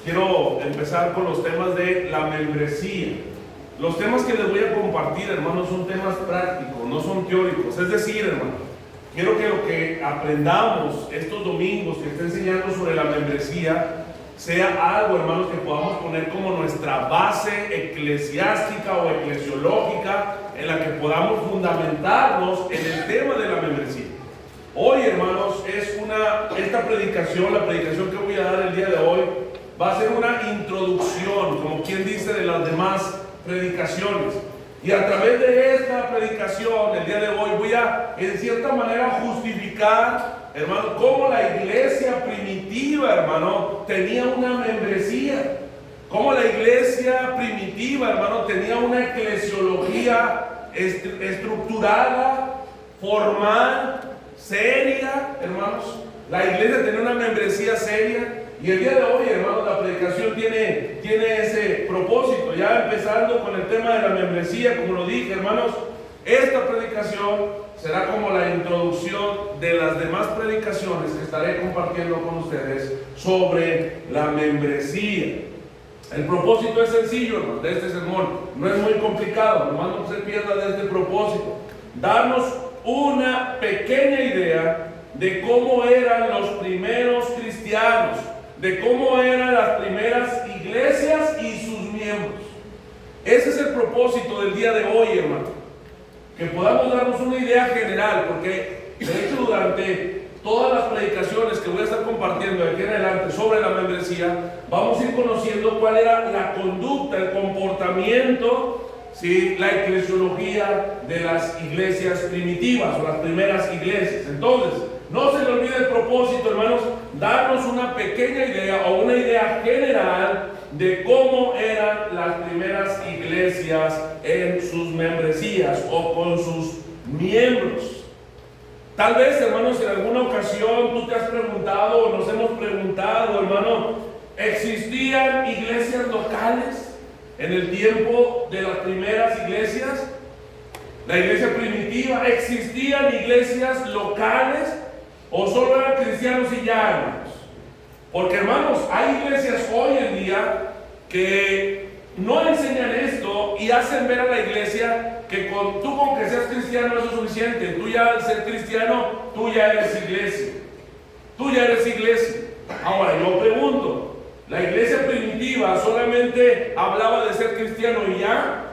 quiero empezar con los temas de la membresía. Los temas que les voy a compartir, hermanos, son temas prácticos, no son teóricos. Es decir, hermanos, quiero que lo que aprendamos estos domingos que esté enseñando sobre la membresía sea algo, hermanos, que podamos poner como nuestra base eclesiástica o eclesiológica en la que podamos fundamentarnos en el tema de la membresía. Hoy, hermanos, esta predicación, la predicación que voy a dar el día de hoy, va a ser una introducción, como quien dice, de las demás predicaciones. Y a través de esta predicación, el día de hoy, voy a, en cierta manera, justificar, hermano, cómo la iglesia primitiva, hermano, tenía una membresía. Cómo la iglesia primitiva, hermano, tenía una eclesiología estructurada, formal, seria, hermanos. La iglesia tenía una membresía seria. Y el día de hoy, hermanos, la predicación tiene ese propósito. Ya empezando con el tema de la membresía, como lo dije, hermanos, esta predicación será como la introducción de las demás predicaciones que estaré compartiendo con ustedes sobre la membresía. El propósito es sencillo, hermanos, de este sermón. No es muy complicado, hermanos, no se pierda de este propósito. Darnos una pequeña idea de cómo eran los primeros cristianos, de cómo eran las primeras iglesias y sus miembros. Ese es el propósito del día de hoy, hermano. Que podamos darnos una idea general, porque de hecho durante todas las predicaciones que voy a estar compartiendo de aquí en adelante sobre la membresía, vamos a ir conociendo cuál era la conducta, el comportamiento, ¿sí?, la eclesiología de las iglesias primitivas o las primeras iglesias. Entonces, no se le olvide el propósito, hermanos, darnos una pequeña idea o una idea general de cómo eran las primeras iglesias en sus membresías o con sus miembros. Tal vez, hermanos, en alguna ocasión tú te has preguntado o nos hemos preguntado, hermano, ¿existían iglesias locales en el tiempo de las primeras iglesias? La iglesia primitiva, ¿existían iglesias locales? ¿O solo eran cristianos y ya, hermanos? Porque, hermanos, hay iglesias hoy en día que no enseñan esto y hacen ver a la iglesia que tú con que seas cristiano eso es suficiente. Tú ya al ser cristiano, tú ya eres iglesia. Tú ya eres iglesia. Ahora, yo pregunto, ¿la iglesia primitiva solamente hablaba de ser cristiano y ya?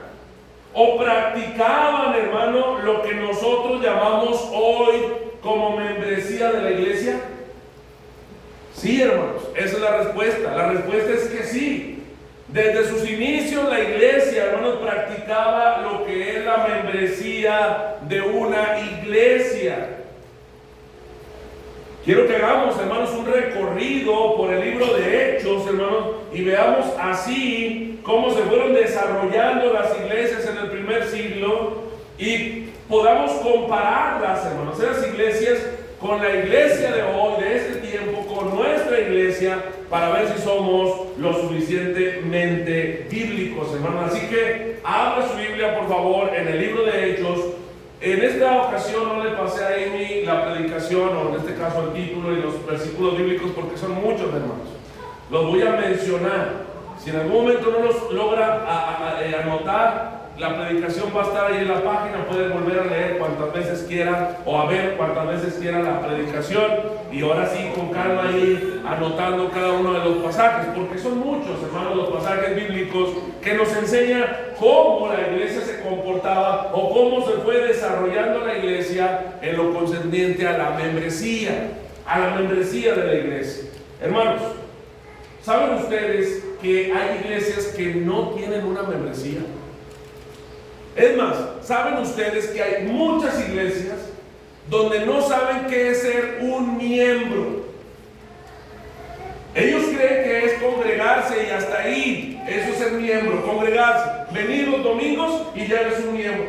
¿O practicaban, hermano, lo que nosotros llamamos hoy como membresía de la iglesia? Sí, hermanos, esa es la respuesta. La respuesta es que sí. Desde sus inicios la iglesia, hermanos, practicaba lo que es la membresía de una iglesia. Quiero que hagamos, hermanos, un recorrido por el libro de Hechos, hermanos, y veamos así cómo se fueron desarrollando las iglesias en el primer siglo y podamos compararlas, hermanos, esas iglesias con la iglesia de hoy, de este tiempo, con nuestra iglesia, para ver si somos lo suficientemente bíblicos, hermanos. Así que abra su Biblia, por favor, en el libro de Hechos. En esta ocasión no le pasé a Amy la predicación, o en este caso el título y los versículos bíblicos, porque son muchos, hermanos. Los voy a mencionar. Si en algún momento no los logra anotar, la predicación va a estar ahí en la página. Puede volver a leer cuantas veces quiera o a ver cuantas veces quiera la predicación, y ahora sí con calma ir anotando cada uno de los pasajes, porque son muchos, hermanos, los pasajes bíblicos que nos enseñan cómo la iglesia se comportaba o cómo se fue desarrollando la iglesia en lo concerniente a la membresía de la iglesia. Hermanos, ¿saben ustedes que hay iglesias que no tienen una membresía? Es más, ¿saben ustedes que hay muchas iglesias donde no saben qué es ser un miembro? Ellos creen que es congregarse y hasta ahí, eso es ser miembro, congregarse, venir los domingos y ya eres un miembro.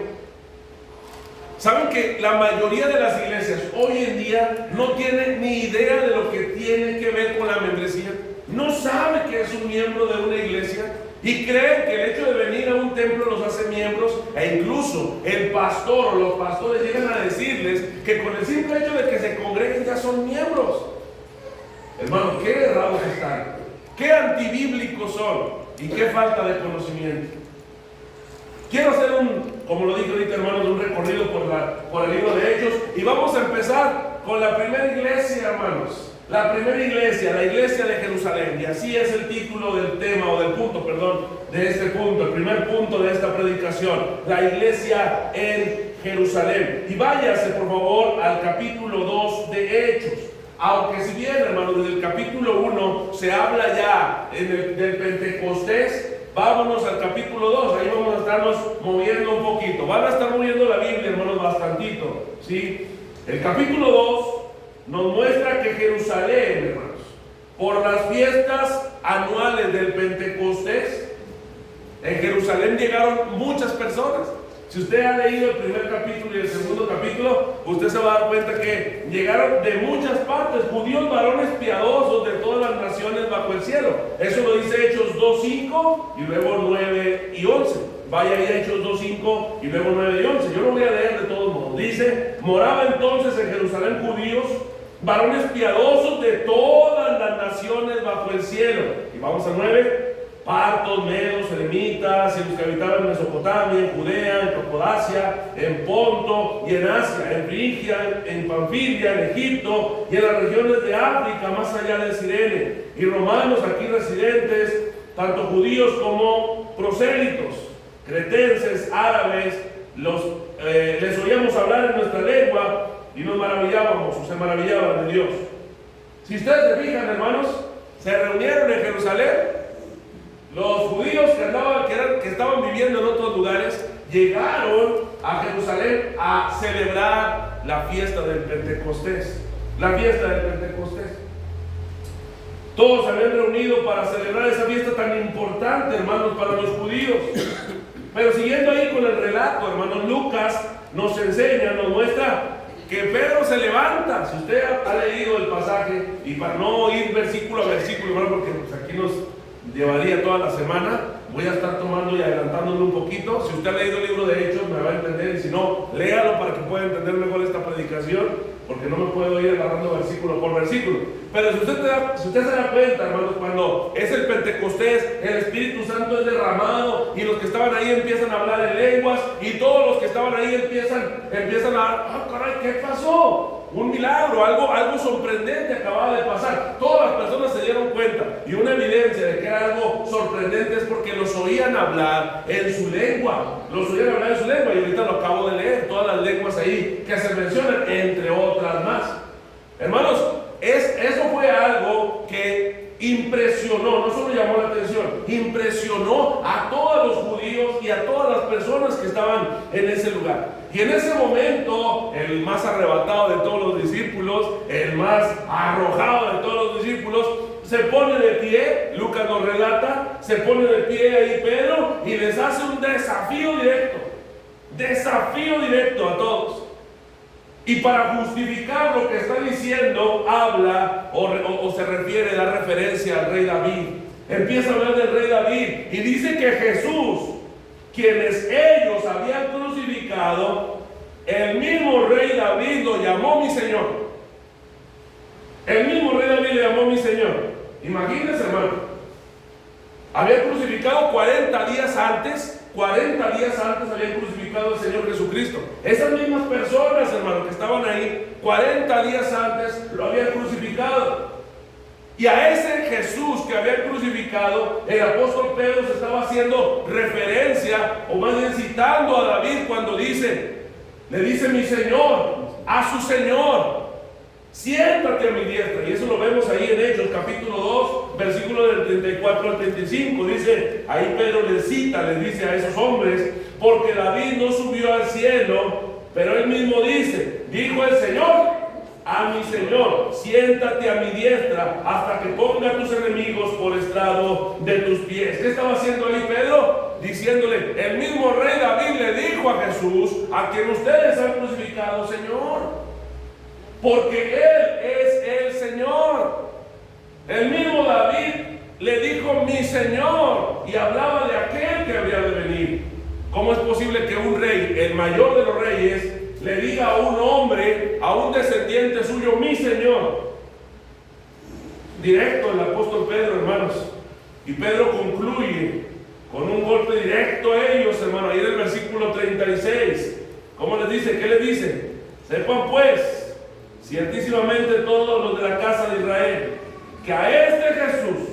¿Saben que la mayoría de las iglesias hoy en día no tienen ni idea de lo que tiene que ver con la membresía? No sabe que es un miembro de una iglesia. Y creen que el hecho de venir a un templo los hace miembros, e incluso el pastor o los pastores llegan a decirles que con el simple hecho de que se congreguen ya son miembros. Hermano, qué errados están. qué antibíblicos son y qué falta de conocimiento. Quiero hacer como lo dije ahorita, hermanos, un recorrido por el libro de Hechos, y vamos a empezar con la primera iglesia, hermanos. La primera iglesia, la iglesia de Jerusalén, y así es el título del tema, o del punto, perdón, de este punto, el primer punto de esta predicación, la iglesia en Jerusalén. Y váyase por favor al capítulo 2 de Hechos. Aunque si bien, hermanos, desde el capítulo 1 se habla ya del Pentecostés, vámonos al capítulo 2, ahí vamos a estarnos moviendo un poquito. Van a estar moviendo la Biblia, hermanos, bastantito, ¿sí? El capítulo 2 nos muestra que Jerusalén, hermanos, por las fiestas anuales del Pentecostés, en Jerusalén llegaron muchas personas. Si usted ha leído el primer capítulo y el segundo capítulo, usted se va a dar cuenta que llegaron de muchas partes, judíos varones piadosos de todas las naciones bajo el cielo. Eso lo dice Hechos 2:5 y luego 9 y 11. Vaya ahí a Hechos 2:5 y luego 9 y 11. Yo lo voy a leer de todos modos. Dice: moraba entonces en Jerusalén judíos, varones piadosos de todas las naciones bajo el cielo. Y vamos a 9. Partos, medos, elamitas, y los que habitaban en Mesopotamia, en Judea, en Capadocia, en Ponto y en Asia, en Frigia, en Panfilia, en Egipto y en las regiones de África, más allá del Cirene, y romanos aquí residentes, tanto judíos como prosélitos, cretenses, árabes, les oíamos hablar en nuestra lengua y nos maravillábamos, o se maravillaban de Dios. Si ustedes se fijan, hermanos, se reunieron en Jerusalén. Los judíos que estaban viviendo en otros lugares llegaron a Jerusalén a celebrar la fiesta del Pentecostés. La fiesta del Pentecostés. Todos se habían reunido para celebrar esa fiesta tan importante, hermanos, para los judíos. Pero siguiendo ahí con el relato, hermanos, Lucas nos enseña, nos muestra que Pedro se levanta. Si usted ha leído el pasaje, y para no ir versículo a versículo, hermano, porque pues, aquí nos llevaría toda la semana, voy a estar tomando y adelantándole un poquito. Si usted ha leído el libro de Hechos me va a entender, y si no, léalo para que pueda entender mejor esta predicación, porque no me puedo ir agarrando versículo por versículo. Pero si usted se da cuenta, hermanos, cuando es el Pentecostés, el Espíritu Santo es derramado y los que estaban ahí empiezan a hablar en lenguas, y todos los que estaban ahí empiezan a ¡ah, caray! ¿Qué pasó? Un milagro, algo sorprendente acababa de pasar. Todas las personas se dieron cuenta, y una evidencia de que era algo sorprendente es porque los oían hablar en su lengua. Los oían hablar en su lengua, y ahorita lo acabo de leer, todas las lenguas ahí que se mencionan, entre otras más. Hermanos, eso fue algo que impresionó, no solo llamó la atención, impresionó a todos los judíos y a todas las personas que estaban en ese lugar. Y en ese momento, el más arrebatado de todos los discípulos, el más arrojado de todos los discípulos, se pone de pie. Lucas nos relata, se pone de pie ahí Pedro y les hace un desafío directo a todos. Y para justificar lo que está diciendo, habla o se refiere, da referencia al rey David. Empieza a hablar del rey David y dice que Jesús, quienes ellos habían crucificado, el mismo rey David lo llamó mi Señor. El mismo rey David le llamó mi Señor. Imagínense, hermano, había crucificado 40 días antes habían crucificado al Señor Jesucristo. Esas mismas personas, hermano, que estaban ahí 40 días antes lo habían crucificado. Y a ese Jesús que había crucificado, el apóstol Pedro se estaba haciendo referencia, o más bien citando a David cuando le dice mi Señor, a su Señor: siéntate a mi diestra. Y eso lo vemos ahí en Hechos capítulo 2, versículo del 34 al 35. Dice, ahí Pedro les dice a esos hombres: porque David no subió al cielo, pero él mismo dice, dijo el Señor a mi Señor: siéntate a mi diestra hasta que ponga a tus enemigos por estrado de tus pies. ¿Qué estaba haciendo ahí Pedro? Diciéndole, el mismo rey David le dijo a Jesús, a quien ustedes han crucificado, Señor. Porque Él es el Señor. El mismo David le dijo mi Señor, y hablaba de aquel que había de venir. ¿Cómo es posible que un rey, el mayor de los reyes, le diga a un hombre, a un descendiente suyo, mi Señor? Directo el apóstol Pedro, hermanos. Y Pedro concluye con un golpe directo a ellos, hermano, ahí en el versículo 36. ¿Cómo les dice? ¿Qué les dice? Sepan pues, ciertísimamente todos los de la casa de Israel, que a este Jesús,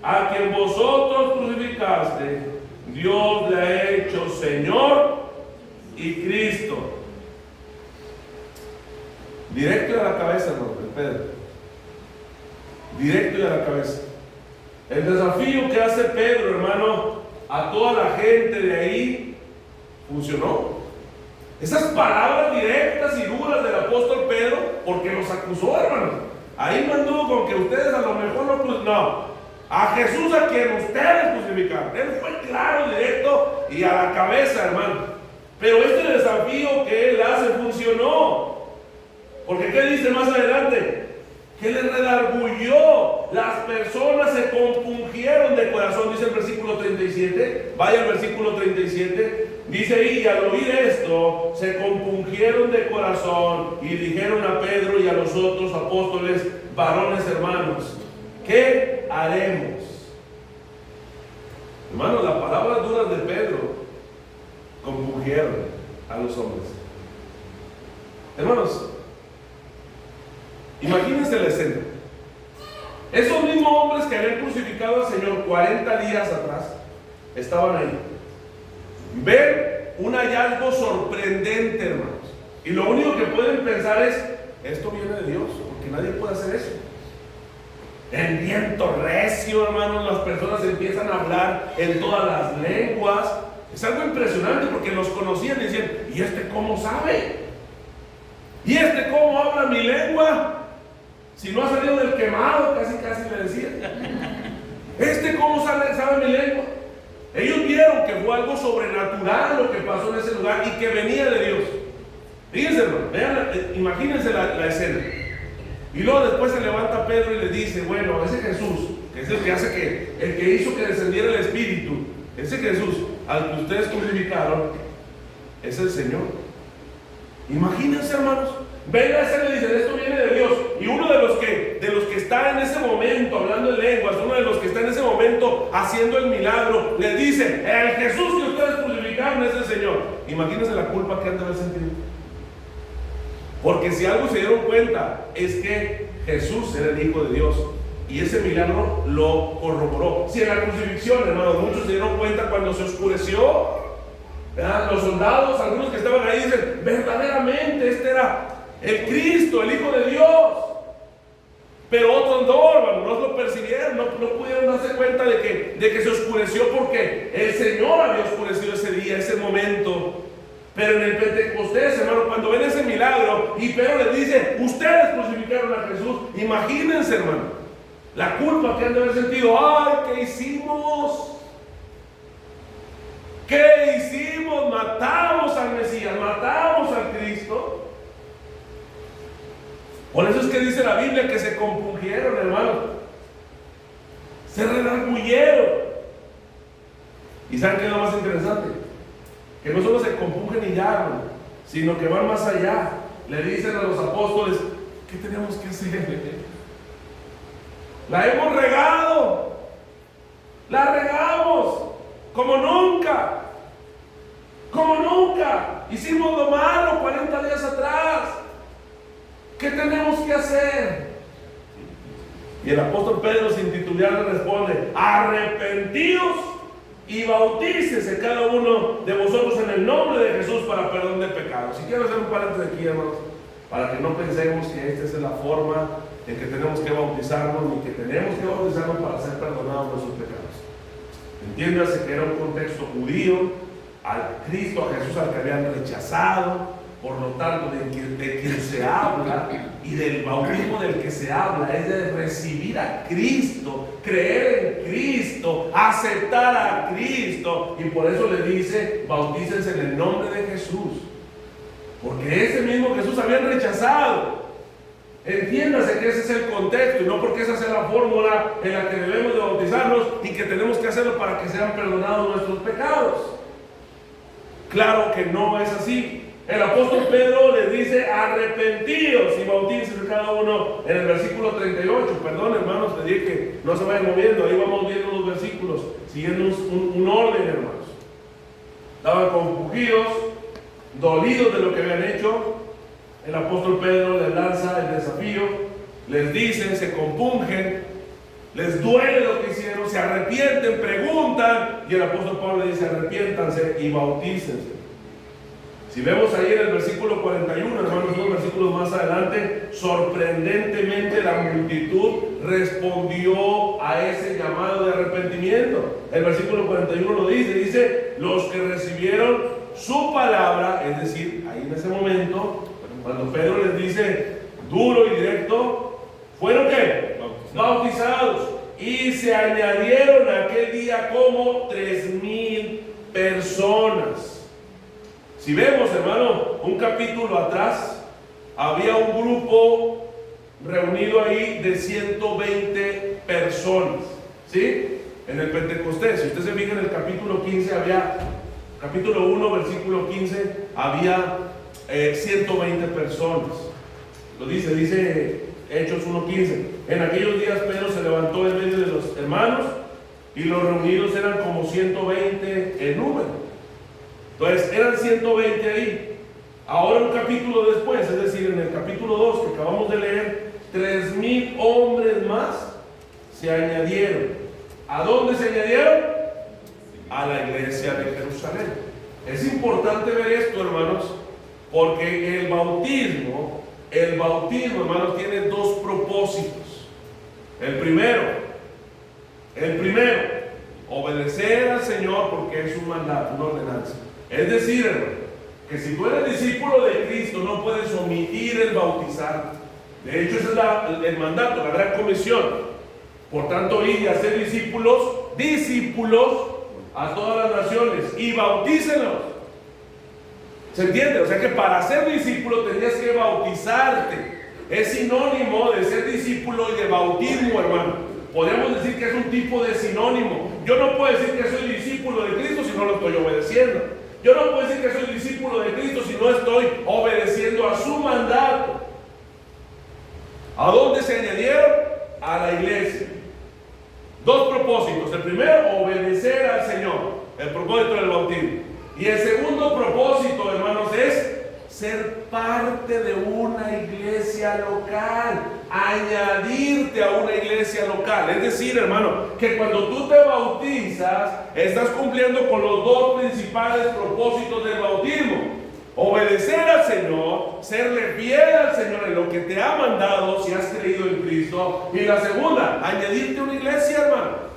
a quien vosotros crucificaste, Dios le ha hecho Señor y Cristo. Directo y a la cabeza, hermano, Pedro. Directo y a la cabeza. El desafío que hace Pedro, hermano, a toda la gente de ahí, funcionó. Esas palabras directas y duras del apóstol Pedro, porque los acusó, hermanos. Ahí no anduvo con que ustedes a lo mejor no crucificaron. No, a Jesús a quien ustedes crucificaron. Él fue claro, directo y a la cabeza, hermano. Pero este desafío que él hace funcionó. Porque ¿qué dice más adelante? Que le redarguyó. Las personas se compungieron de corazón, dice el versículo 37. Vaya al versículo 37. Dice ahí, y al oír esto, se compungieron de corazón y dijeron a Pedro y a los otros apóstoles, varones hermanos, ¿qué haremos? Hermanos, las palabras duras de Pedro compungieron a los hombres. Hermanos, imagínense la escena. Esos mismos hombres que habían crucificado al Señor 40 días atrás, estaban ahí. Ven un hallazgo sorprendente, hermanos. Y lo único que pueden pensar es, esto viene de Dios, porque nadie puede hacer eso. El viento recio, hermanos, las personas empiezan a hablar en todas las lenguas. Es algo impresionante porque los conocían y decían, ¿y este cómo sabe? ¿Y este cómo habla mi lengua? Si no ha salido del quemado, casi le decían. ¿Este cómo sabe mi lengua? Ellos vieron que fue algo sobrenatural lo que pasó en ese lugar y que venía de Dios. Fíjense, hermano, vean, imagínense la escena. Y luego después se levanta Pedro y le dice, bueno, ese Jesús, que es el que hace el que hizo que descendiera el Espíritu, ese Jesús al que ustedes crucificaron, es el Señor. Imagínense, hermanos, ven la escena y dicen, esto viene de Dios. Y uno de los que está en ese momento hablando en lenguas, uno de los que está en ese momento haciendo el milagro, les dice, el Jesús que ustedes crucificaron es el Señor. Imagínense la culpa que han de haber sentido. Porque si algo se dieron cuenta es que Jesús era el Hijo de Dios y ese milagro lo corroboró. Si en la crucifixión, hermanos, muchos se dieron cuenta cuando se oscureció, ¿verdad? Los soldados, algunos que estaban ahí dicen, verdaderamente este era el Cristo, el Hijo de Dios. Pero otros no, hermanos, no lo percibieron, no pudieron darse cuenta de que se oscureció porque el Señor había oscurecido ese día, ese momento. Pero en el Pentecostés, hermano, cuando ven ese milagro y Pedro les dice, ustedes crucificaron a Jesús, imagínense, hermano, la culpa que han de haber sentido. ¡Ay, qué hicimos! ¿Qué hicimos? Matamos al Mesías, matamos al Cristo. Por eso es que dice la Biblia que se compungieron, hermano. Se redarguyeron. ¿Y saben qué es lo más interesante? Que no solo se compungen y llaman, sino que van más allá. Le dicen a los apóstoles, ¿qué tenemos que hacer? La hemos regado. La regamos. Como nunca. Como nunca. Hicimos lo malo 40 días atrás. ¿Qué tenemos que hacer? Y el apóstol Pedro, sin titubear, le responde, arrepentidos y bautícese cada uno de vosotros en el nombre de Jesús para perdón de pecados. Si quiero hacer un paréntesis aquí, hermanos, para que no pensemos que esta es la forma en que tenemos que bautizarnos, ni que tenemos que bautizarnos para ser perdonados de nuestros pecados. Entiéndase que era un contexto judío, al Cristo, a Jesús al que habían rechazado. Por lo tanto, de quien se habla y del bautismo del que se habla es de recibir a Cristo, creer en Cristo, aceptar a Cristo. Y por eso le dice, bautícense en el nombre de Jesús. Porque ese mismo Jesús habían rechazado. Entiéndase que ese es el contexto y no porque esa sea la fórmula en la que debemos de bautizarnos y que tenemos que hacerlo para que sean perdonados nuestros pecados. Claro que no es así. El apóstol Pedro les dice, arrepentidos y bautícense cada uno en el versículo 38. Perdón, hermanos, les dije que no se vayan moviendo, ahí vamos viendo los dolidos de lo que habían hecho. El apóstol Pedro les lanza el desafío, les dice, se compungen, les duele lo que hicieron, se arrepienten, preguntan, y el apóstol Pablo le dice: arrepiéntanse y bautícense. Si vemos ahí en el versículo 41, hermanos, unos versículos más adelante, sorprendentemente la multitud respondió a ese llamado de arrepentimiento. El versículo 41 lo dice, los que recibieron su palabra, es decir, ahí en ese momento, cuando Pedro les dice duro y directo, ¿fueron qué? Bautizados. Y se añadieron aquel día como 3,000 personas. Si vemos, hermano, un capítulo atrás, había un grupo reunido ahí de 120 personas, ¿sí? En el Pentecostés. Si usted se fija en el capítulo 15, capítulo 1, versículo 15, había 120 personas. Lo dice Hechos 1:15. En aquellos días Pedro se levantó en medio de los hermanos y los reunidos eran como 120 en número. Entonces eran 120 ahí. Ahora un capítulo después, es decir, en el capítulo 2 que acabamos de leer, 3,000 hombres más se añadieron. ¿A dónde se añadieron? A la iglesia de Jerusalén. Es importante ver esto, hermanos, porque el bautismo, hermanos, tiene dos propósitos. El primero, obedecer al Señor porque es un mandato, una ordenanza. Es decir, hermano, que si tú eres discípulo de Cristo, no puedes omitir el bautizar. De hecho, ese es el mandato, la gran comisión. Por tanto, ir y hacer discípulos a todas las naciones y bautícenlos. ¿Se entiende? O sea que para ser discípulo tenías que bautizarte. Es sinónimo de ser discípulo y de bautismo, hermano. Podríamos decir que es un tipo de sinónimo. Yo no puedo decir que soy discípulo de Cristo si no lo estoy obedeciendo. Yo no puedo decir que soy discípulo de Cristo si no estoy obedeciendo a su mandato. ¿A dónde se añadieron? A la iglesia. Dos propósitos. El primero, obedecer al Señor. El propósito del bautismo. Y el segundo propósito, hermanos, es ser parte de una iglesia local, añadirte a una iglesia local. Es decir, hermano, que cuando tú te bautizas, estás cumpliendo con los dos principales propósitos del bautismo: obedecer al Señor, serle fiel al Señor en lo que te ha mandado si has creído en Cristo. Y la segunda, añadirte a una iglesia, hermano.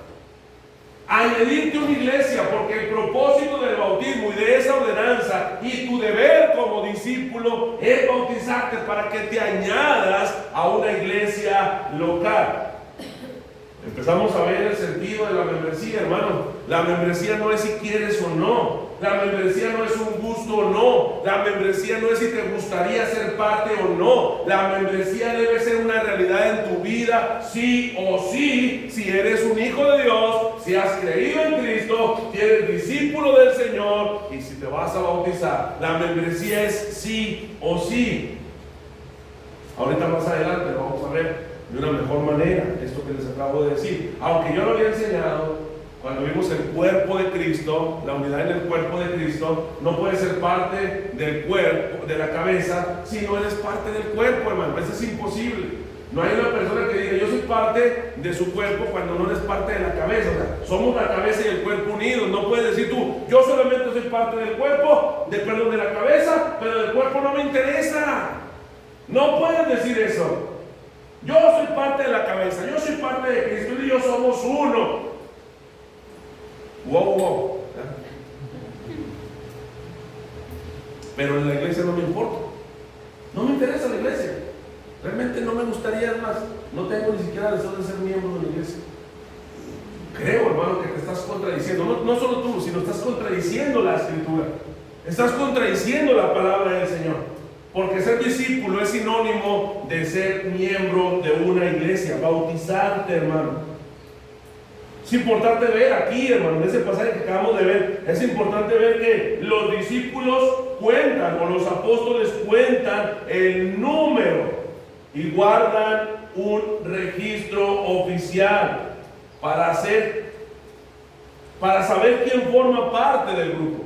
Añadirte una iglesia, porque el propósito del bautismo y de esa ordenanza y tu deber como discípulo es bautizarte para que te añadas a una iglesia local. Empezamos a ver el sentido de la membresía, hermano. La membresía no es si quieres o no. La membresía no es un gusto o no. La membresía no es si te gustaría ser parte o no. La membresía debe ser una realidad en tu vida, sí o sí. Si eres un hijo de Dios, si has creído en Cristo, si eres discípulo del Señor y si te vas a bautizar. La membresía es sí o sí. Ahorita más adelante lo vamos a ver de una mejor manera, esto que les acabo de decir. Aunque yo lo había enseñado cuando vimos el cuerpo de Cristo, la unidad en el cuerpo de Cristo, no puedes ser parte del cuerpo, de la cabeza, si no eres parte del cuerpo, hermano. Eso es imposible. No hay una persona que diga: yo soy parte de su cuerpo, cuando no eres parte de la cabeza. O sea, somos la cabeza y el cuerpo unidos. No puedes decir tú: yo solamente soy parte del cuerpo, de la cabeza, pero del cuerpo no me interesa. No puedes decir eso. Yo soy parte de la cabeza, yo soy parte de Cristo y yo somos uno. Wow. Pero en la iglesia no me importa. No me interesa la iglesia. Realmente no me gustaría más. No tengo ni siquiera deseo de ser miembro de la iglesia. Creo, hermano, que te estás contradiciendo. No solo tú, sino estás contradiciendo la escritura. Estás contradiciendo la palabra del Señor. Porque ser discípulo es sinónimo de ser miembro de una iglesia, bautizarte, hermano. Es importante ver aquí, hermano, en ese pasaje que acabamos de ver, es importante ver que los discípulos cuentan, o los apóstoles cuentan el número y guardan un registro oficial para saber quién forma parte del grupo.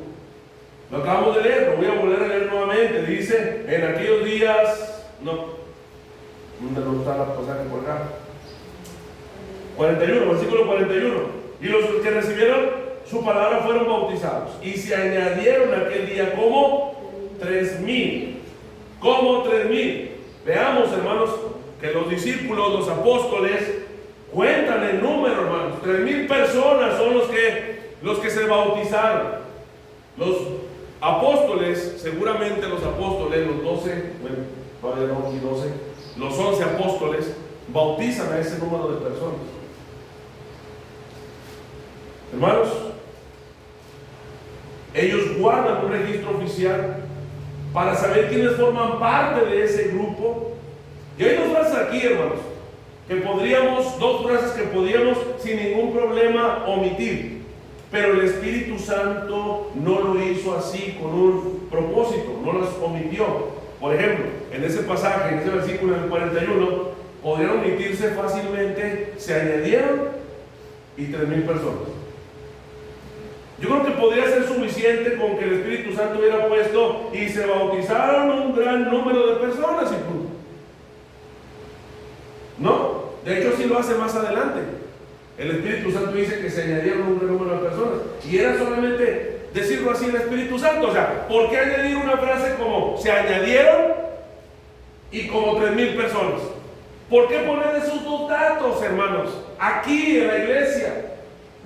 Lo acabamos de leer, lo voy a volver a leer nuevamente. Dice, en aquellos días, ¿dónde está la pasaje por acá? 41, versículo 41. Y los que recibieron su palabra fueron bautizados. Y se añadieron aquel día como 3,000. Como 3,000. Veamos, hermanos, que los discípulos, los apóstoles, cuentan el número, hermanos. 3,000 personas son los que se bautizaron. Los apóstoles, seguramente los apóstoles, los 12, bueno, todavía no, aquí 12, los 11 apóstoles, bautizan a ese número de personas. Hermanos, ellos guardan un registro oficial para saber quiénes forman parte de ese grupo. Y hay dos frases aquí, hermanos, dos frases que podríamos sin ningún problema omitir. Pero el Espíritu Santo no lo hizo así con un propósito, no las omitió. Por ejemplo, en ese pasaje, en ese versículo del 41, podrían omitirse fácilmente, se añadieron y 3,000 personas. Yo creo que podría ser suficiente con que el Espíritu Santo hubiera puesto y se bautizaron un gran número de personas y punto. No, de hecho sí lo hace más adelante. El Espíritu Santo dice que se añadieron un gran número de personas y era solamente decirlo así el Espíritu Santo. O sea, ¿por qué añadir una frase como se añadieron y como 3,000 personas? ¿Por qué poner esos dos datos, hermanos, aquí en la iglesia?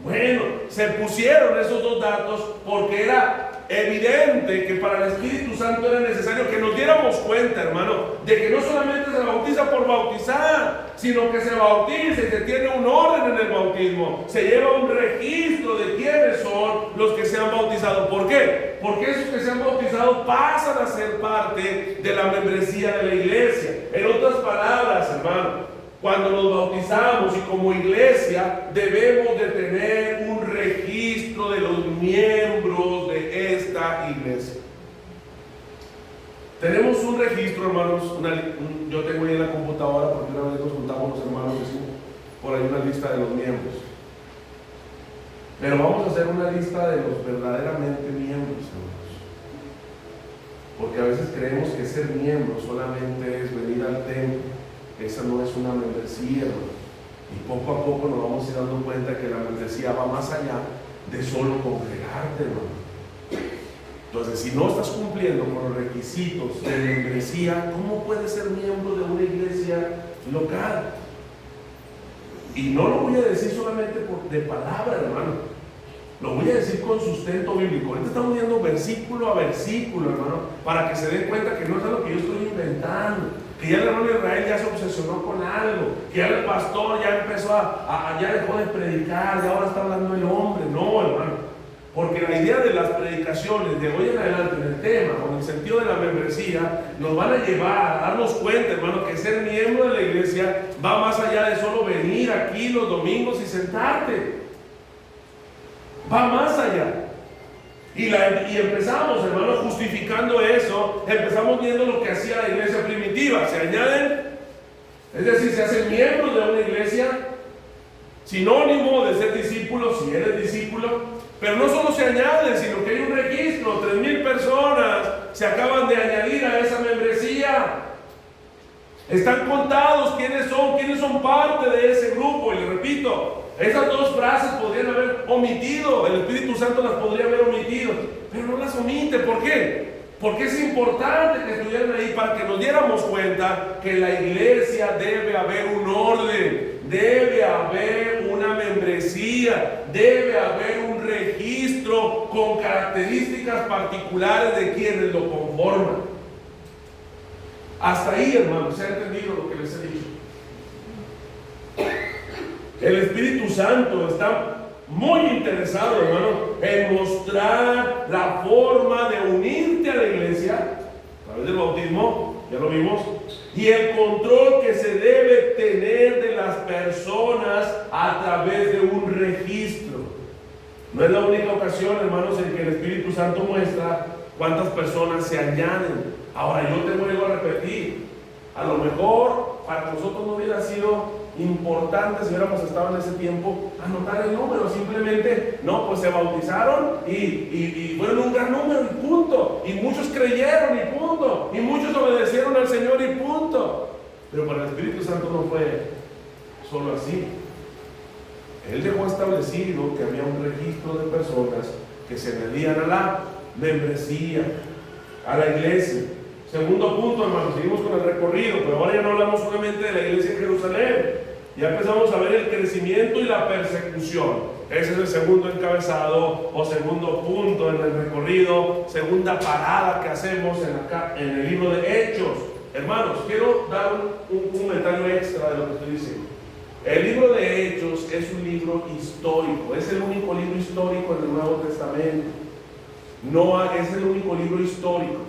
Bueno, se pusieron esos dos datos porque era evidente que para el Espíritu Santo era necesario que nos diéramos cuenta, hermano, de que no solamente se bautiza por bautizar, sino que se bautiza y se tiene un orden en el bautismo. Se lleva un registro de quiénes son los que se han bautizado. ¿Por qué? Porque esos que se han bautizado pasan a ser parte de la membresía de la iglesia. En otras palabras, hermano, cuando nos bautizamos y como iglesia debemos de tener un registro de los miembros de esta iglesia. Tenemos un registro, hermanos, yo tengo ahí en la computadora porque una vez nos juntamos los hermanos por ahí una lista de los miembros. Pero vamos a hacer una lista de los verdaderamente miembros, hermanos. Porque a veces creemos que ser miembro solamente es venir al templo. Esa no es una membresía, hermano. Y poco a poco nos vamos a ir dando cuenta que la membresía va más allá de solo congregarte, hermano. Entonces, si no estás cumpliendo con los requisitos de membresía, ¿cómo puedes ser miembro de una iglesia local? Y no lo voy a decir solamente de palabra, hermano. Lo voy a decir con sustento bíblico. Ahorita estamos viendo versículo a versículo, hermano, para que se den cuenta que no es algo que yo estoy inventando. Que ya el hermano Israel ya se obsesionó con algo, que ya el pastor ya empezó ya dejó de predicar, y ahora está hablando el hombre. No, hermano, porque la idea de las predicaciones de hoy en adelante en el tema, con el sentido de la membresía, nos van a llevar a darnos cuenta, hermano, que ser miembro de la iglesia va más allá de solo venir aquí los domingos y sentarte. Va más allá. Y empezamos, hermano, justificando eso. Empezamos viendo lo que hacía la iglesia primitiva. Se añaden, es decir, se hacen miembros de una iglesia, sinónimo de ser discípulo, si eres discípulo. Pero no solo se añaden, sino que hay un registro. 3,000 personas se acaban de añadir a esa membresía. Están contados quiénes son parte de ese grupo. Y les repito, esas dos frases podrían haber omitido, el Espíritu Santo las podría haber omitido, pero no las omite. ¿Por qué? Porque es importante que estuvieran ahí para que nos diéramos cuenta que en la iglesia debe haber un orden, debe haber una membresía, debe haber un registro con características particulares de quienes lo conforman. Hasta ahí, hermanos, ¿se ha entendido lo que les he dicho? El Espíritu Santo está muy interesado, hermano, en mostrar la forma de unirte a la iglesia a través del bautismo, ya lo vimos, y el control que se debe tener de las personas a través de un registro. No es la única ocasión, hermanos, en que el Espíritu Santo muestra cuántas personas se añaden. Ahora, yo te vuelvo a repetir, a lo mejor para nosotros no hubiera sido importante si hubiéramos estado en ese tiempo anotar el número, simplemente no pues se bautizaron y fueron un gran número y punto. Y muchos creyeron y punto. Y muchos obedecieron al Señor y punto. Pero para el Espíritu Santo no fue solo así. Él dejó establecido que había un registro de personas que se medían a la membresía, a la iglesia. Segundo punto, hermanos, seguimos con el recorrido, pero ahora ya no hablamos solamente de la iglesia en Jerusalén. Ya empezamos a ver el crecimiento y la persecución. Ese es el segundo encabezado o segundo punto en el recorrido, segunda parada que hacemos en el libro de Hechos. Hermanos, quiero dar un comentario extra de lo que estoy diciendo. El libro de Hechos es un libro histórico, es el único libro histórico en el Nuevo Testamento. No es el único libro histórico.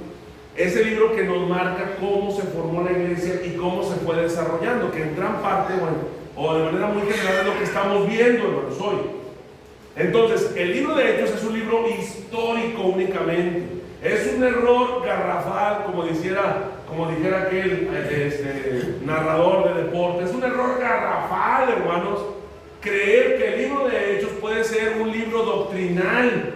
Es el libro que nos marca cómo se formó la iglesia y cómo se fue desarrollando, que en gran parte, bueno, o de manera muy general es lo que estamos viendo, hermanos, hoy. Entonces, el libro de Hechos es un libro histórico únicamente. Es un error garrafal, como dijera aquel narrador de deporte. Es un error garrafal, hermanos, creer que el libro de Hechos puede ser un libro doctrinal,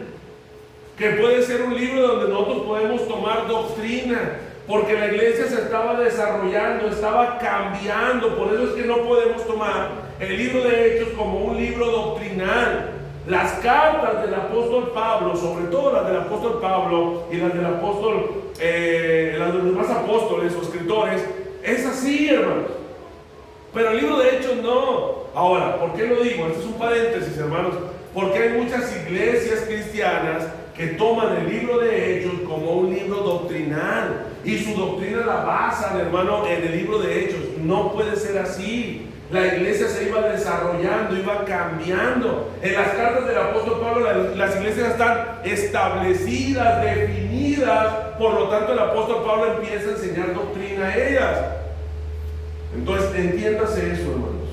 que puede ser un libro donde nosotros podemos tomar doctrina, porque la iglesia se estaba desarrollando, estaba cambiando. Por eso es que no podemos tomar el libro de Hechos como un libro doctrinal. Las cartas del apóstol Pablo, sobre todo las del apóstol Pablo y las del apóstol, las de los demás apóstoles o escritores, es así, hermanos. Pero el libro de Hechos no. Ahora, ¿por qué lo digo? Este es un paréntesis, hermanos, porque hay muchas iglesias cristianas que toman el libro de Hechos como un libro doctrinal y su doctrina la basan, hermano, en el libro de Hechos. No puede ser así. La iglesia se iba desarrollando, iba cambiando. En las cartas del apóstol Pablo, las iglesias están establecidas, definidas. Por lo tanto, el apóstol Pablo empieza a enseñar doctrina a ellas. Entonces, entiéndase eso, hermanos.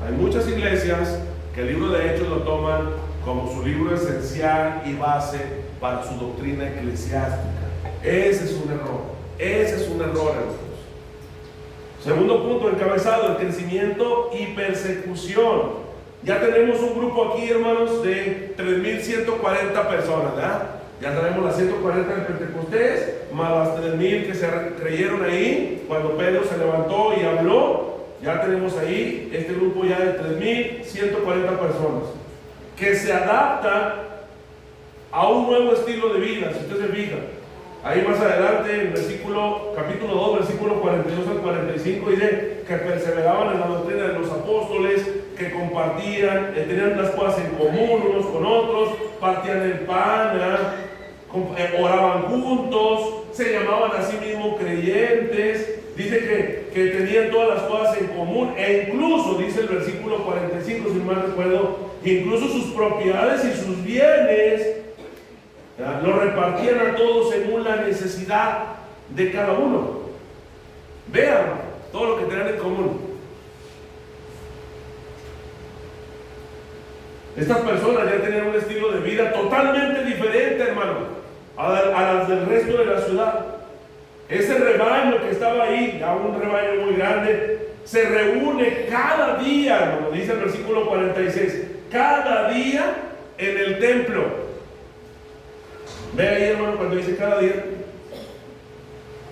Hay muchas iglesias que el libro de Hechos lo toman como su libro esencial y base para su doctrina eclesiástica. Ese es un error. Ese es un error, hermanos. Segundo punto, encabezado, el crecimiento y persecución. Ya tenemos un grupo aquí, hermanos, de 3.140 personas, ¿verdad? Ya tenemos las 140 de Pentecostés, más las 3.000 que se creyeron ahí cuando Pedro se levantó y habló. Ya tenemos ahí este grupo ya de 3.140 personas que se adaptan a un nuevo estilo de vida. Si usted se fija, ahí más adelante, en capítulo 2, versículo 42 al 45, dice que perseveraban en la doctrina de los apóstoles, que compartían, tenían las cosas en común unos con otros, partían el pan, oraban juntos, se llamaban a sí mismos creyentes. Dice que tenían todas las cosas en común, e incluso, dice el versículo 45, si mal recuerdo, incluso sus propiedades y sus bienes lo repartían a todos según la necesidad de cada uno. Vean todo lo que tenían en común. Estas personas ya tenían un estilo de vida totalmente diferente, hermano, a las del resto de la ciudad. Ese rebaño que estaba ahí, ya un rebaño muy grande, se reúne cada día, hermano, dice el versículo 46, cada día en el templo. Ve ahí, hermano, cuando dice cada día.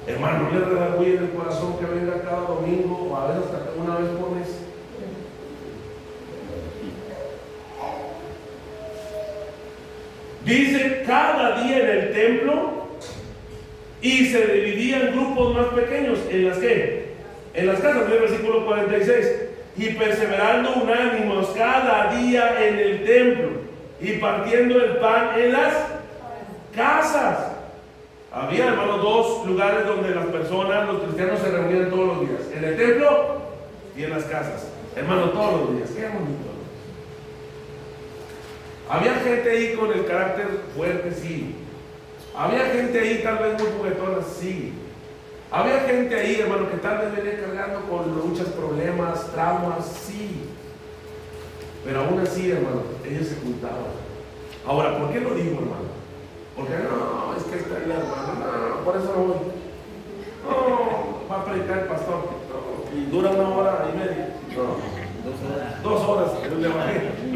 Hermano, no le redarguye en el corazón que venga cada domingo o a veces hasta una vez por mes. Dice cada día en el templo, y se dividía en grupos más pequeños. ¿En las qué? En las casas, en el versículo 46. Y perseverando unánimes cada día en el templo y partiendo el pan en las casas. Había, hermanos, dos lugares donde las personas, los cristianos, se reunían todos los días: en el templo y en las casas. Hermano, todos los días. Qué bonito. Había gente ahí con el carácter fuerte, sí. Había gente ahí tal vez muy juguetona, sí. Había gente ahí, hermano, que tal vez venía cargando con muchos problemas, traumas, sí. Pero aún así, hermano, ellos se juntaban. Ahora, ¿por qué lo digo, hermano? Porque no, es que está ahí, hermano, no, por eso no voy. No, va a predicar el pastor. No, y dura 1 hora y media. No, 2 horas. Le